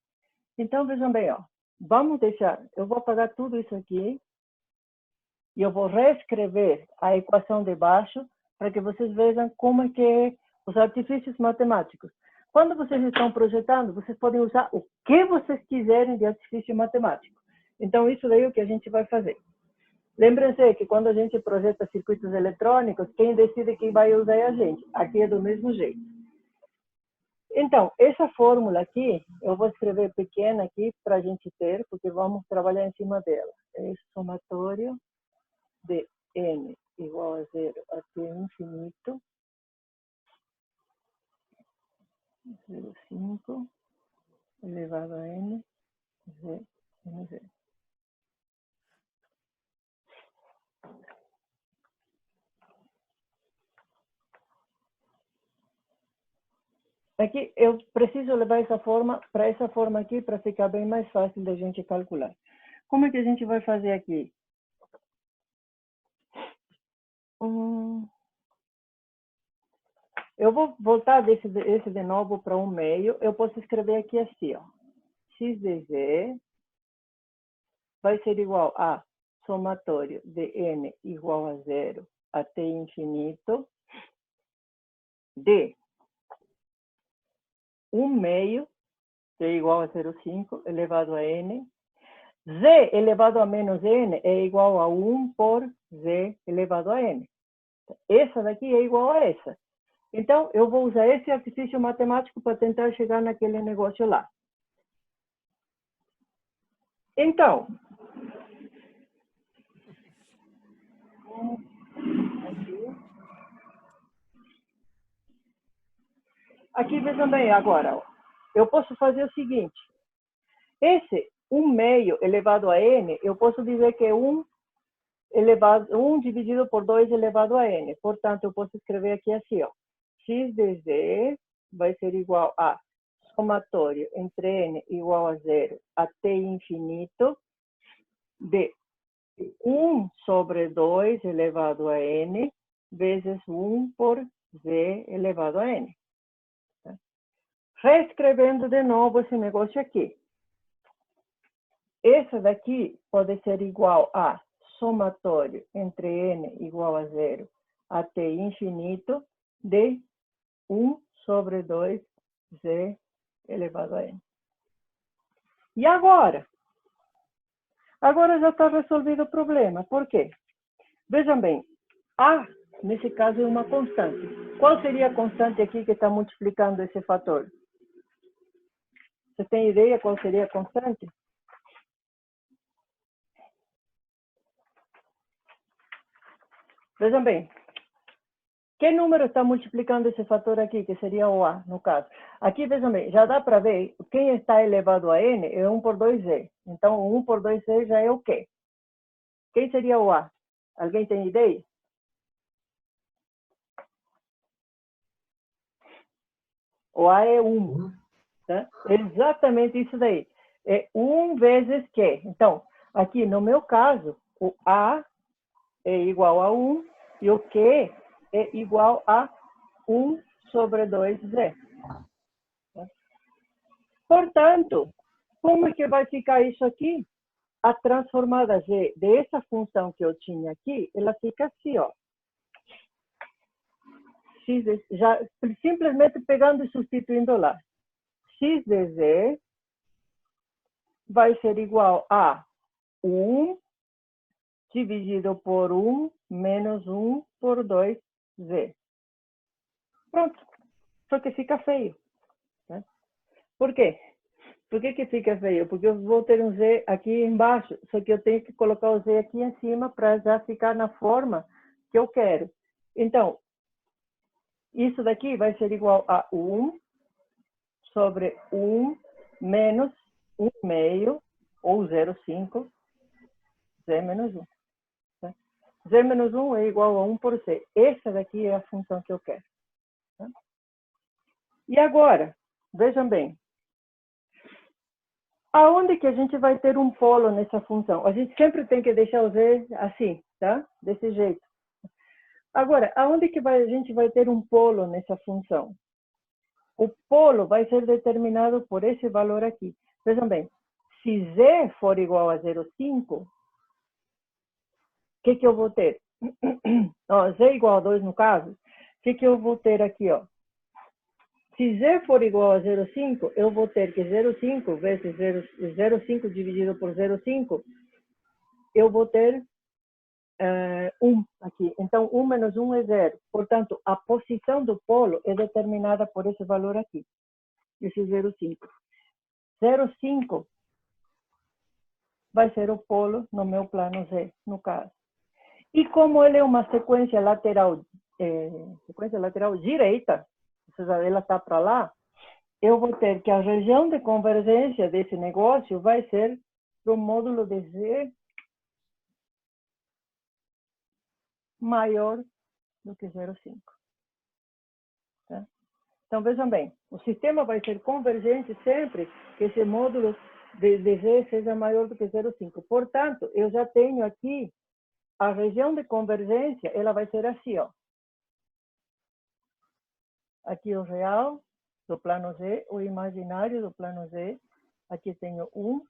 Então, vejam bem, ó, vamos deixar, eu vou apagar tudo isso aqui, e eu vou reescrever a equação de baixo para que vocês vejam como é que é os artifícios matemáticos. Quando vocês estão projetando, vocês podem usar o que vocês quiserem de artifício matemático. Então, isso daí é o que a gente vai fazer. Lembrem-se que quando a gente projeta circuitos eletrônicos, quem decide quem vai usar é a gente. Aqui é do mesmo jeito. Então, essa fórmula aqui, eu vou escrever pequena aqui para a gente ter, porque vamos trabalhar em cima dela. É somatório de n igual a 0 até infinito, 0,5 elevado a n, z, n0. Aqui eu preciso levar essa forma para essa forma aqui para ficar bem mais fácil da gente calcular. Como é que a gente vai fazer aqui? Eu vou voltar esse de novo para 1/2. Eu posso escrever aqui assim, ó. X de z vai ser igual a somatório de n igual a 0 até infinito de 1/2, que é igual a 0,5 elevado a n. Z elevado a menos n é igual a 1 por z elevado a n. Essa daqui é igual a essa. Então, eu vou usar esse artifício matemático para tentar chegar naquele negócio lá. Então, aqui vejam bem agora, ó. Eu posso fazer o seguinte. Esse 1/2 elevado a n, eu posso dizer que é 1 dividido por 2 elevado a n. Portanto, eu posso escrever aqui assim, ó. X de z vai ser igual a somatório entre n igual a 0 até infinito de 1 sobre 2 elevado a n vezes 1 por z elevado a n. Reescrevendo de novo esse negócio aqui. Essa daqui pode ser igual a somatório entre n igual a 0 até infinito de 1 sobre 2 z elevado a n. E agora? Agora já está resolvido o problema. Por quê? Vejam bem, A, nesse caso, é uma constante. Qual seria a constante aqui que está multiplicando esse fator? Você tem ideia qual seria a constante? Vejam bem, que número está multiplicando esse fator aqui, que seria o A, no caso? Aqui, vejam bem, já dá para ver, quem está elevado a n é 1 por 2z. Então, 1 por 2z já é o quê? Quem seria o A? Alguém tem ideia? O A é 1. Tá? Exatamente isso daí. É 1 vezes Q. Então, aqui no meu caso, o A é igual a 1 e o Q é igual a 1 sobre 2Z. Tá? Portanto, Como é que vai ficar isso aqui? A transformada z dessa função que eu tinha aqui, ela fica assim, ó. X de, já, simplesmente pegando e substituindo lá. X de z vai ser igual a 1 dividido por 1 menos 1 por 2z. Pronto. Só que fica feio. Né? Por quê? Por que fica feio? Porque eu vou ter um z aqui embaixo, só que eu tenho que colocar o z aqui em cima para já ficar na forma que eu quero. Então, isso daqui vai ser igual a 1 sobre 1 menos 1 meio, ou 0,5, z menos 1. Tá? Z menos 1 é igual a 1 por c. Essa daqui é a função que eu quero. Tá? E agora, vejam bem. Aonde que a gente vai ter um polo nessa função? A gente sempre tem que deixar o z assim, tá? Desse jeito. Agora, aonde que a gente vai ter um polo nessa função? O polo vai ser determinado por esse valor aqui. Vejam bem, se z for igual a 0,5, o que eu vou ter? Ó, z igual a 2 no caso, o que eu vou ter aqui? Ó? Se z for igual a 0,5, eu vou ter que 0,5 vezes 0,5 dividido por 0,5, eu vou ter 1 aqui. Então, 1 menos 1 é 0. Portanto, a posição do polo é determinada por esse valor aqui, esse 0,5. 0,5 vai ser o polo no meu plano Z, no caso. E como ele é uma sequência lateral direita, ou seja, ela está para lá, eu vou ter que a região de convergência desse negócio vai ser para o módulo de Z maior do que 0,5. Tá? Então, vejam bem, o sistema vai ser convergente sempre que esse módulo de Z seja maior do que 0,5. Portanto, eu já tenho aqui a região de convergência, ela vai ser assim, ó. Aqui o real do plano Z, o imaginário do plano Z. Aqui tenho 1,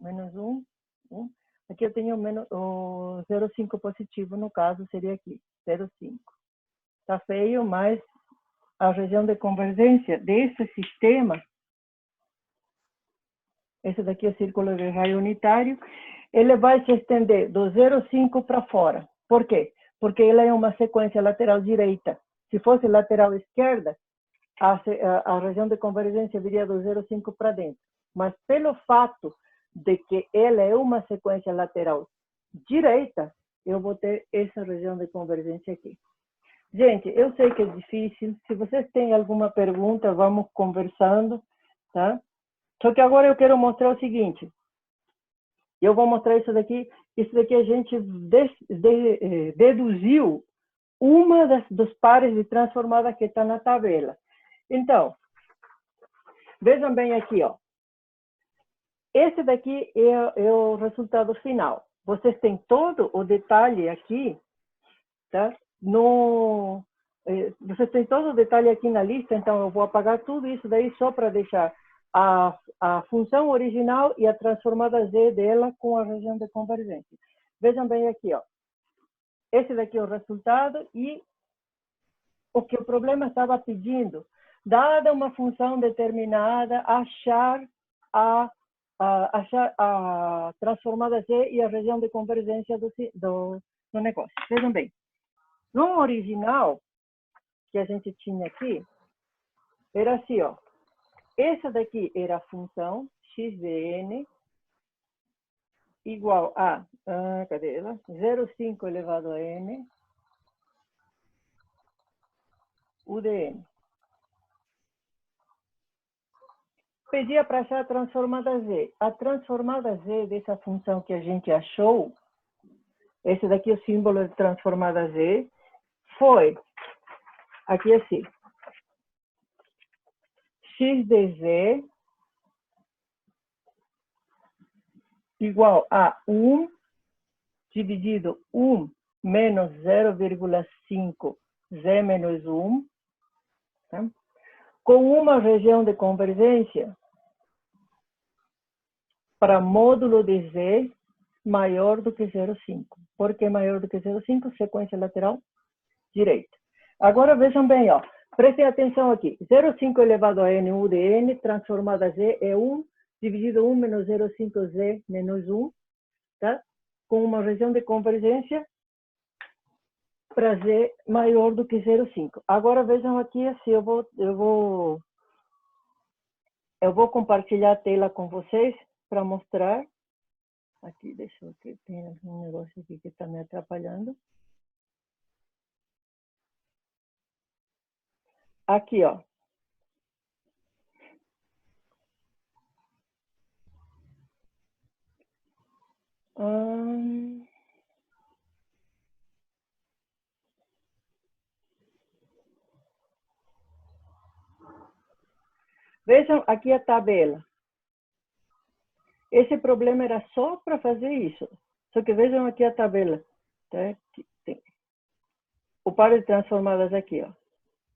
menos 1, 1. Aqui eu tenho menos, o 0,5 positivo, no caso, seria aqui, 0,5. Tá feio, mas a região de convergência desse sistema, esse daqui é o círculo de raio unitário, ele vai se estender do 0,5 para fora. Por quê? Porque ele é uma sequência lateral direita. Se fosse lateral esquerda, a região de convergência viria do 0,5 para dentro. Mas pelo fato de que ela é uma sequência lateral direita, eu vou ter essa região de convergência aqui. Gente, eu sei que é difícil. Se vocês têm alguma pergunta, vamos conversando, tá? Só que agora eu quero mostrar o seguinte. Eu vou mostrar isso daqui. Isso daqui a gente deduziu uma dos pares de transformada que está na tabela. Então, vejam bem aqui, ó. Esse daqui é o resultado final. Vocês têm todo o detalhe aqui, tá? Vocês têm todo o detalhe aqui na lista, então eu vou apagar tudo isso daí só para deixar a função original e a transformada Z dela com a região de convergência. Vejam bem aqui, ó. Esse daqui é o resultado e o que o problema estava pedindo, dada uma função determinada, achar a transformada Z e a região de convergência do negócio. Vejam bem, no original que a gente tinha aqui, era assim, ó. Essa daqui era a função x de n igual a, cadê ela? 0,5 elevado a n, u de n. Pedia para achar a transformada z. A transformada z dessa função que a gente achou, esse daqui é o símbolo de transformada z, foi aqui assim. X de z igual a 1 dividido 1 menos 0,5 z menos 1, tá? Com uma região de convergência para módulo de Z maior do que 0,5. Por que maior do que 0,5? Sequência lateral direita. Agora vejam bem, ó. Prestem atenção aqui. 0,5 elevado a n, u de n, transformada a z é 1 dividido 1 menos 0,5z menos 1, tá? Com uma região de convergência para z maior do que 0,5. Agora vejam aqui, assim, eu vou compartilhar a tela com vocês para mostrar. Aqui, deixa eu ver, tem um negócio aqui que está me atrapalhando. Aqui, ó. Vejam aqui a tabela. Esse problema era só para fazer isso. Só que vejam aqui a tabela. Tá? Tem o par de transformadas aqui, ó.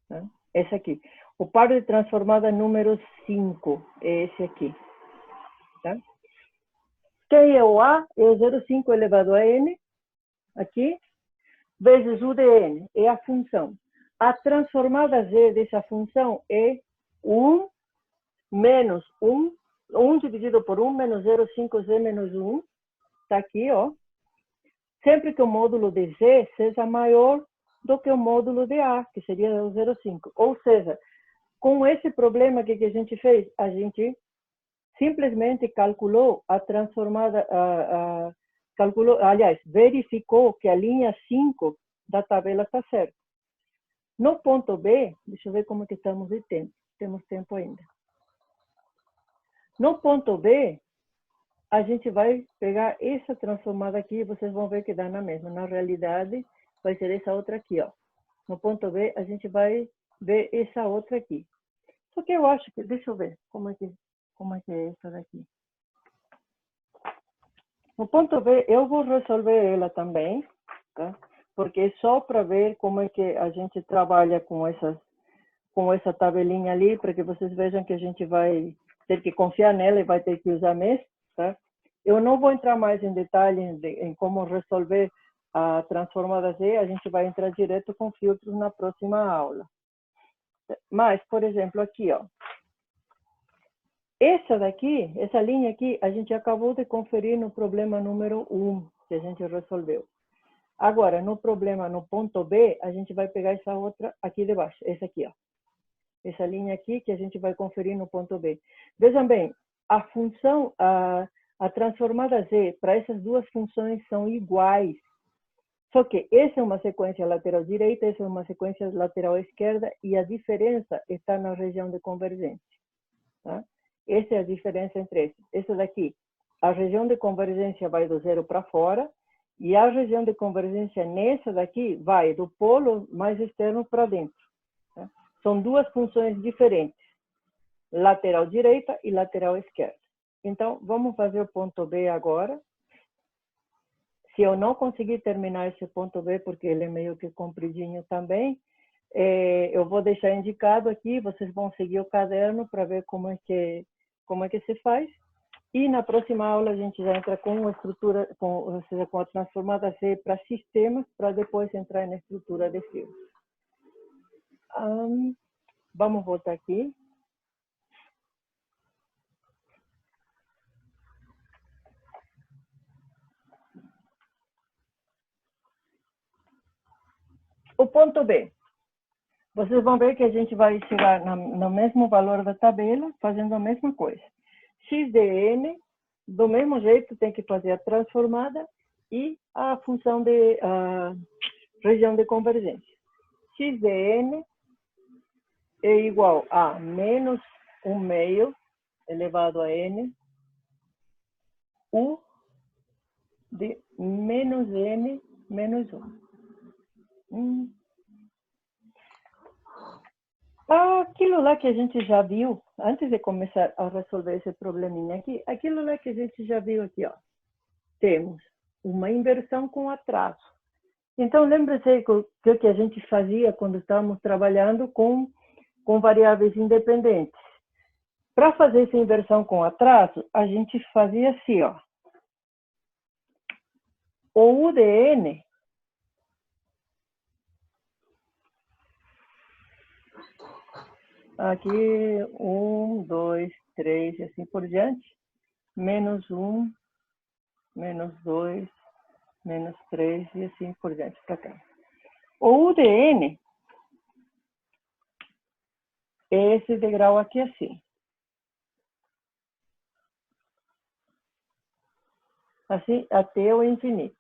Tá? Esse aqui. O par de transformada número 5 é esse aqui. Tá? Quem é o A? É o 0,5 elevado a n, aqui, vezes u de n, é a função. A transformada z dessa função é 1 menos 1 dividido por 1 menos 0,5z menos 1. Está aqui, ó. Sempre que o módulo de z seja maior do que o módulo de A, que seria o 0,5. Ou seja, com esse problema que a gente fez, a gente simplesmente calculou a transformada, verificou que a linha 5 da tabela está certa. No ponto B, deixa eu ver como que estamos de tempo. Temos tempo ainda. No ponto B, a gente vai pegar essa transformada aqui e vocês vão ver que dá na mesma. Na realidade, vai ser essa outra aqui, ó. No ponto B, a gente vai ver essa outra aqui. Só que eu acho que... Deixa eu ver como é que é essa daqui. No ponto B, eu vou resolver ela também, tá? Porque é só para ver como é que a gente trabalha com essa tabelinha ali, para que vocês vejam que a gente vai ter que confiar nela e vai ter que usar mesmo, tá? Eu não vou entrar mais em detalhes em como resolver a transformada Z, a gente vai entrar direto com filtros na próxima aula. Mas, por exemplo, aqui, ó. Essa daqui, essa linha aqui, a gente acabou de conferir no problema número 1, que a gente resolveu. Agora, no problema, no ponto B, a gente vai pegar essa outra aqui debaixo, essa aqui, ó. Essa linha aqui que a gente vai conferir no ponto B. Vejam bem, a função, a transformada Z, para essas duas funções são iguais. Só que essa é uma sequência lateral direita, essa é uma sequência lateral esquerda, e a diferença está na região de convergência. Tá? Essa é a diferença entre esses. Essa daqui, a região de convergência vai do zero para fora, e a região de convergência nessa daqui vai do polo mais externo para dentro. Tá? São duas funções diferentes, lateral direita e lateral esquerda. Então, vamos fazer o ponto B agora. Se eu não conseguir terminar esse ponto B, porque ele é meio que compridinho também, eu vou deixar indicado aqui, vocês vão seguir o caderno para ver como é que se faz. E na próxima aula a gente já entra com a estrutura, ou seja, com a transformada C para sistemas, para depois entrar na estrutura de fios. Vamos voltar aqui. O ponto B. Vocês vão ver que a gente vai chegar no mesmo valor da tabela, fazendo a mesma coisa. X de n, do mesmo jeito, tem que fazer a transformada e a função de região de convergência. X de n é igual a menos 1/2 elevado a n, u de menos n menos 1. Aquilo lá que a gente já viu, antes de começar a resolver esse probleminha aqui, aquilo lá que a gente já viu aqui, ó. Temos uma inversão com atraso. Então, lembre-se que o que a gente fazia quando estávamos trabalhando com variáveis independentes. Para fazer essa inversão com atraso, a gente fazia assim, ó. O U de N aqui 1, 2, 3 e assim por diante, menos 1, menos 2, menos 3 e assim por diante para cá. O U de N é esse degrau aqui assim. Assim até o infinito.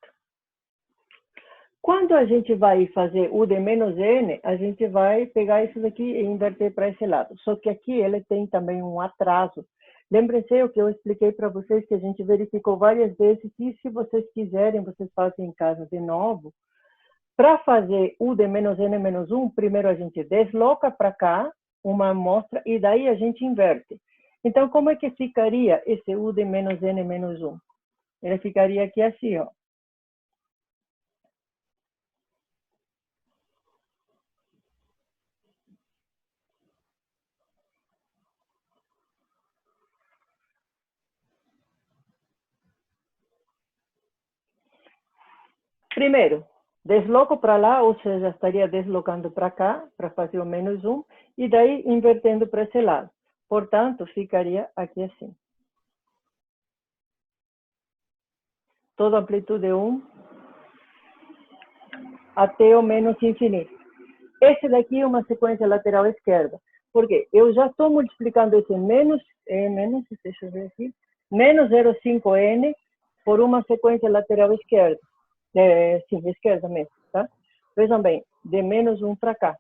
Quando a gente vai fazer U de menos N, a gente vai pegar isso daqui e inverter para esse lado. Só que aqui ele tem também um atraso. Lembrem-se o que eu expliquei para vocês, que a gente verificou várias vezes, e se vocês quiserem, vocês fazem em casa de novo. Para fazer U de menos N menos 1, primeiro a gente desloca para cá uma amostra e daí a gente inverte. Então, como é que ficaria esse U de menos N menos 1? Ele ficaria aqui assim, ó. Primeiro, desloco para lá, ou seja, estaria deslocando para cá, para fazer o menos 1, e daí invertendo para esse lado. Portanto, ficaria aqui assim. Toda a amplitude 1 até o menos infinito. Esse daqui é uma sequência lateral esquerda. Por quê? Eu já estou multiplicando esse menos, deixa eu ver aqui, menos 0,5n por uma sequência lateral esquerda. Sim, esquerda mesmo, tá? Vejam bem, de menos 1 para cá.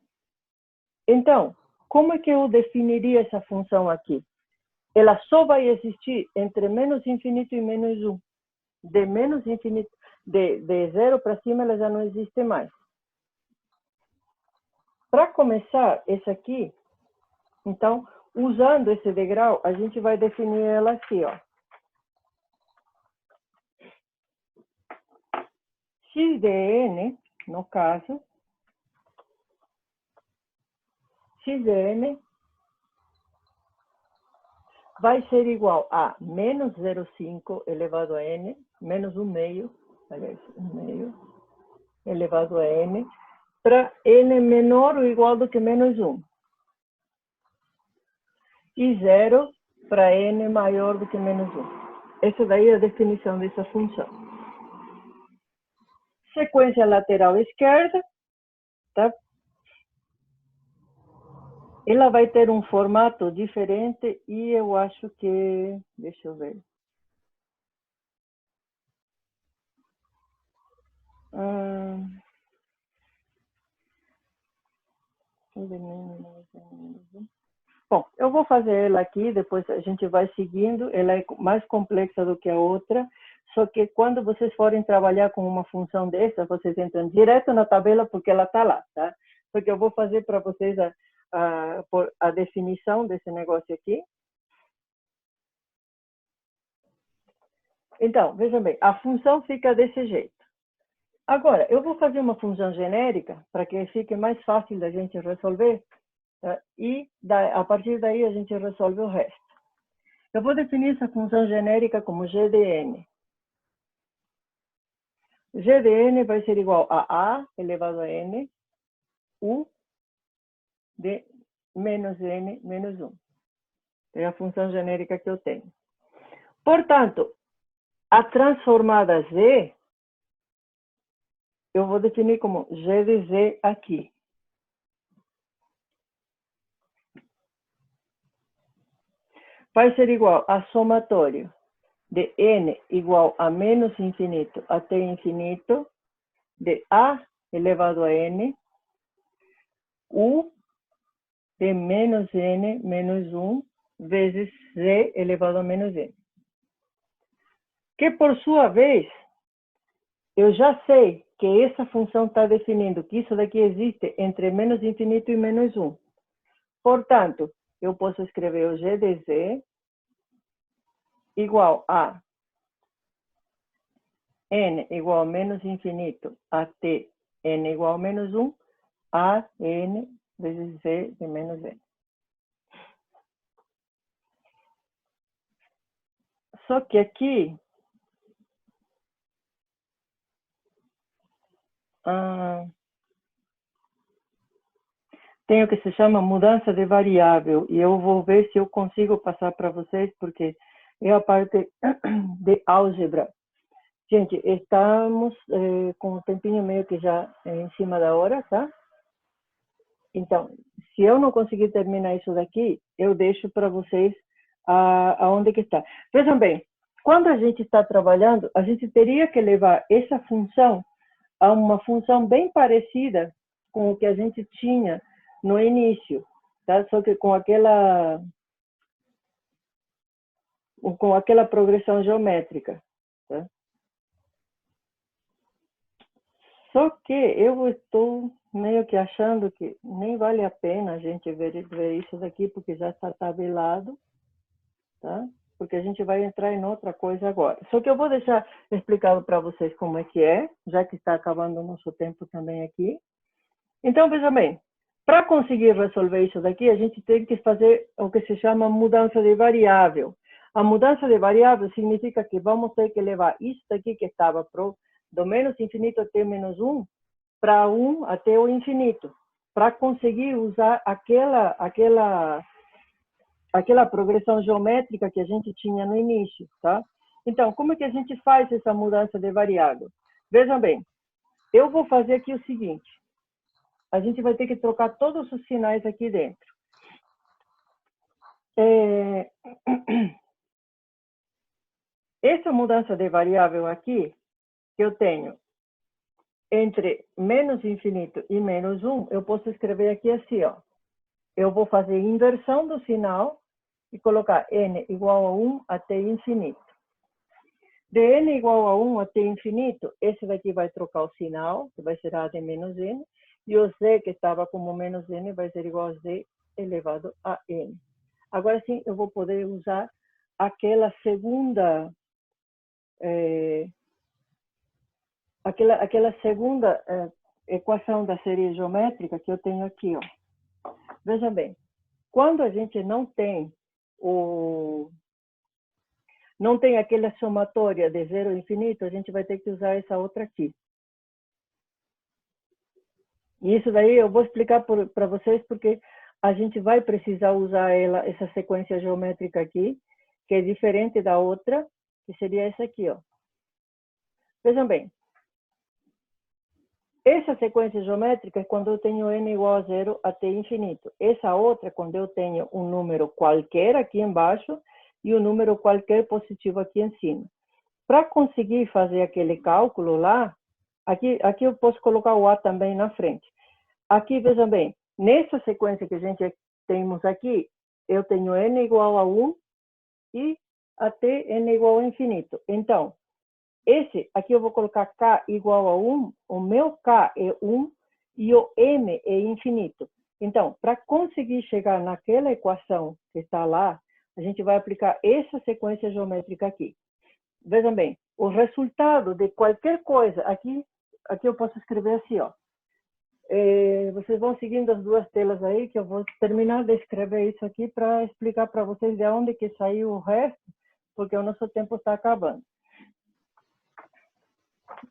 Então, como é que eu definiria essa função aqui? Ela só vai existir entre menos infinito e menos 1. De menos infinito, de 0 para cima, ela já não existe mais. Para começar, esse aqui, então, usando esse degrau, a gente vai definir ela assim, ó. X de n, no caso, X de n vai ser igual a menos 0,5 elevado a n, menos 1 meio, aliás, 1 meio, elevado a n, para n menor ou igual do que menos 1. E 0 para n maior do que menos 1. Essa daí é a definição dessa função. Sequência lateral esquerda, tá? Ela vai ter um formato diferente e eu acho que... Deixa eu ver. Bom, eu vou fazer ela aqui, depois a gente vai seguindo. Ela é mais complexa do que a outra, só que quando vocês forem trabalhar com uma função dessa, vocês entram direto na tabela porque ela está lá, tá? Só que eu vou fazer para vocês a definição desse negócio aqui. Então, vejam bem, a função fica desse jeito. Agora, eu vou fazer uma função genérica para que fique mais fácil da gente resolver, tá? E a partir daí a gente resolve o resto. Eu vou definir essa função genérica como g de n. G de n vai ser igual a elevado a n, u de menos n menos 1. É a função genérica que eu tenho. Portanto, a transformada z, eu vou definir como g de z aqui. Vai ser igual a somatório de n igual a menos infinito até infinito, de a elevado a n, u de menos n menos 1, vezes z elevado a menos n. Que, por sua vez, eu já sei que essa função está definindo que isso daqui existe entre menos infinito e menos 1. Portanto, eu posso escrever o g de z igual a n igual a menos infinito até n igual a menos 1, a n vezes z de menos n. Só que aqui tem o que se chama mudança de variável, e eu vou ver se eu consigo passar para vocês, porque é a parte de álgebra. Gente, estamos com um tempinho meio que já em cima da hora, tá? Então, se eu não conseguir terminar isso daqui, eu deixo para vocês aonde que está. Vejam bem, quando a gente está trabalhando, a gente teria que levar essa função a uma função bem parecida com o que a gente tinha no início, tá? Só que com aquela progressão geométrica, tá? Só que eu estou meio que achando que nem vale a pena a gente ver isso daqui, porque já está tabelado, tá? Porque a gente vai entrar em outra coisa agora. Só que eu vou deixar explicado para vocês como é que é, já que está acabando o nosso tempo também aqui. Então, veja bem, para conseguir resolver isso daqui, a gente tem que fazer o que se chama mudança de variável. A mudança de variável significa que vamos ter que levar isso daqui que estava do menos infinito até menos 1 para 1 até o infinito, para conseguir usar aquela progressão geométrica que a gente tinha no início, tá? Então, como é que a gente faz essa mudança de variável? Vejam bem, eu vou fazer aqui o seguinte. A gente vai ter que trocar todos os sinais aqui dentro. Essa mudança de variável aqui, que eu tenho entre menos infinito e menos 1, eu posso escrever aqui assim, ó. Eu vou fazer inversão do sinal e colocar n igual a 1 até infinito. De n igual a 1 até infinito, esse daqui vai trocar o sinal, que vai ser a de menos n, e o z, que estava como menos n, vai ser igual a z elevado a n. Agora sim, eu vou poder usar aquela segunda equação da série geométrica que eu tenho aqui, ó. Veja bem, quando a gente não tem aquela somatória de zero ao infinito, a gente vai ter que usar essa outra aqui. E isso daí eu vou explicar para vocês, porque a gente vai precisar usar essa sequência geométrica aqui, que é diferente da outra, que seria essa aqui, ó. Vejam bem, essa sequência geométrica é quando eu tenho n igual a 0 até infinito. Essa outra é quando eu tenho um número qualquer aqui embaixo e um número qualquer positivo aqui em cima. Para conseguir fazer aquele cálculo lá, aqui eu posso colocar o a também na frente. Aqui, vejam bem, nessa sequência que a gente temos aqui, eu tenho n igual a 1 e até n igual a infinito. Então, aqui eu vou colocar k igual a 1, o meu k é 1 e o m é infinito. Então, para conseguir chegar naquela equação que está lá, a gente vai aplicar essa sequência geométrica aqui. Vejam bem, o resultado de qualquer coisa, aqui eu posso escrever assim, ó. Vocês vão seguindo as duas telas aí, que eu vou terminar de escrever isso aqui para explicar para vocês de onde que saiu o resto, porque o nosso tempo está acabando.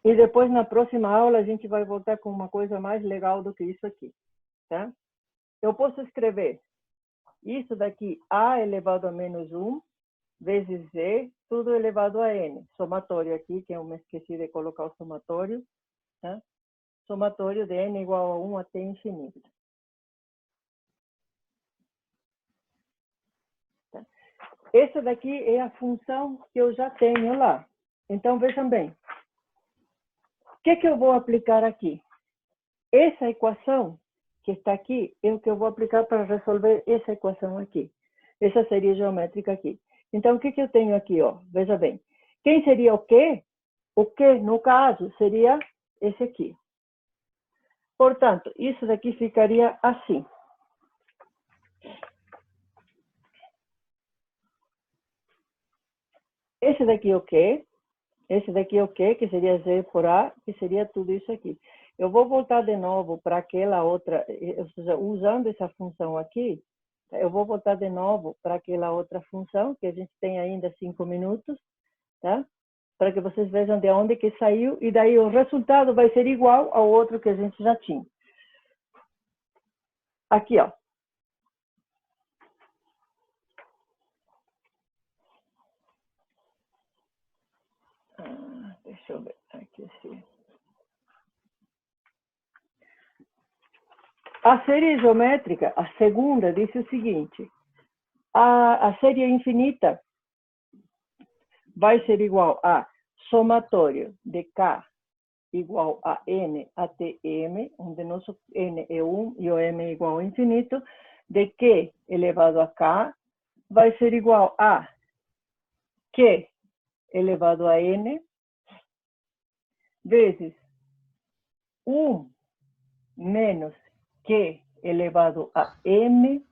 E depois, na próxima aula, a gente vai voltar com uma coisa mais legal do que isso aqui, tá? Eu posso escrever isso daqui, a elevado a menos 1, vezes z, tudo elevado a n. Somatório aqui, que eu me esqueci de colocar o somatório, tá? Somatório de n igual a 1 até infinito. Tá? Essa daqui é a função que eu já tenho lá. Então, vejam bem. O que eu vou aplicar aqui? Essa equação que está aqui é o que eu vou aplicar para resolver essa equação aqui. Essa série geométrica aqui. Então, o que eu tenho aqui? Ó? Veja bem. Quem seria o quê? O que, no caso, seria esse aqui. Portanto, isso daqui ficaria assim. Esse daqui é o quê? Esse daqui é o quê? Que seria z por a, que seria tudo isso aqui. Eu vou voltar de novo para aquela outra, ou seja, usando essa função aqui, Eu vou voltar de novo para aquela outra função, que a gente tem ainda 5 minutos, tá? Para que vocês vejam de onde que saiu, e daí o resultado vai ser igual ao outro que a gente já tinha. Aqui, ó. Deixa eu ver aqui sim. A série geométrica, a segunda, diz o seguinte: a série infinita vai ser igual a somatório de K igual a N até M, onde nosso N é 1 e o M é igual ao infinito, de Q elevado a K vai ser igual a Q elevado a N vezes 1 menos Q elevado a M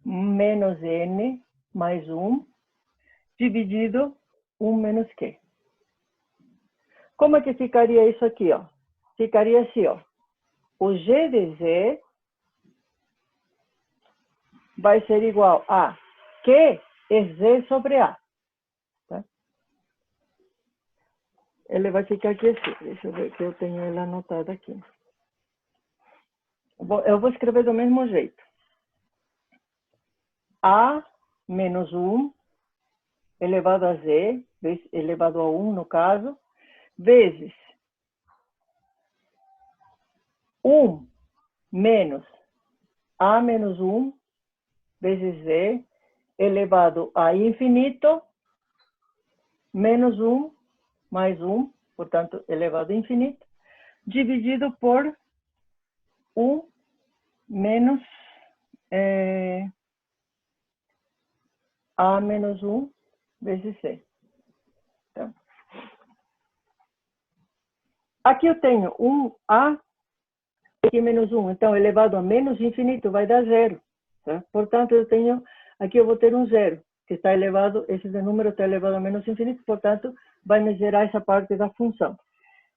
menos N mais 1 dividido 1 menos Q. Como é que ficaria isso aqui, ó? Ficaria assim, ó. O G de Z vai ser igual a Q é Z sobre A. Tá? Ele vai ficar aqui assim. Deixa eu ver que eu tenho ele anotado aqui. Eu vou escrever do mesmo jeito. A menos 1 elevado a Z, elevado a 1 no caso, vezes 1 menos A menos 1 vezes Z elevado a infinito menos 1 mais 1, portanto, elevado a infinito, dividido por 1 menos A menos 1 vezes C. Então, aqui eu tenho 1A aqui menos 1. Então, elevado a menos infinito vai dar 0. Tá? Portanto, eu tenho, aqui eu vou ter um 0, que está elevado, esse número está elevado a menos infinito, portanto, vai me gerar essa parte da função.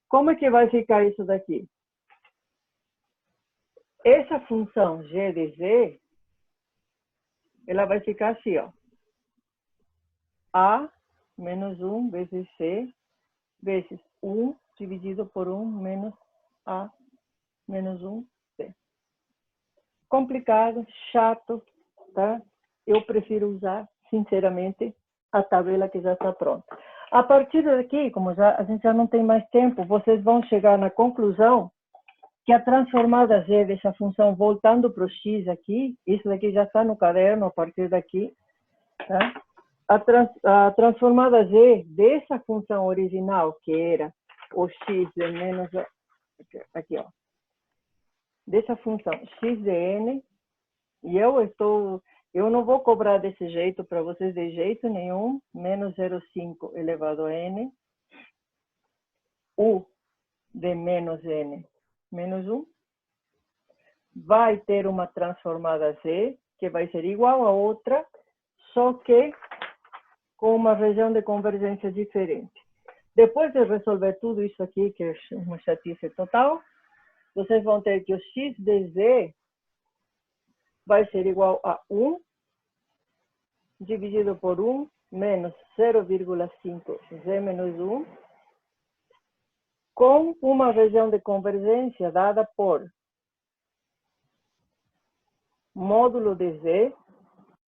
Como é que vai ficar isso daqui? Essa função g de z, ela vai ficar assim, ó. A menos 1 vezes c, vezes 1 dividido por 1 menos A menos 1, C. Complicado, chato, tá? Eu prefiro usar, sinceramente, a tabela que já está pronta. A partir daqui, como a gente já não tem mais tempo, vocês vão chegar na conclusão que a transformada z dessa função, voltando para o x aqui, isso daqui já está no caderno a partir daqui, tá? A transformada z dessa função original, que era o x de menos, aqui ó, dessa função x de n, e eu não vou cobrar desse jeito para vocês de jeito nenhum, menos 0,5 elevado a n, u de menos n menos 1, vai ter uma transformada z, que vai ser igual a outra, só que com uma região de convergência diferente. Depois de resolver tudo isso aqui, que é uma chatice total, vocês vão ter que o x de z vai ser igual a 1 dividido por 1 menos 0,5 z menos 1, com uma região de convergência dada por módulo de z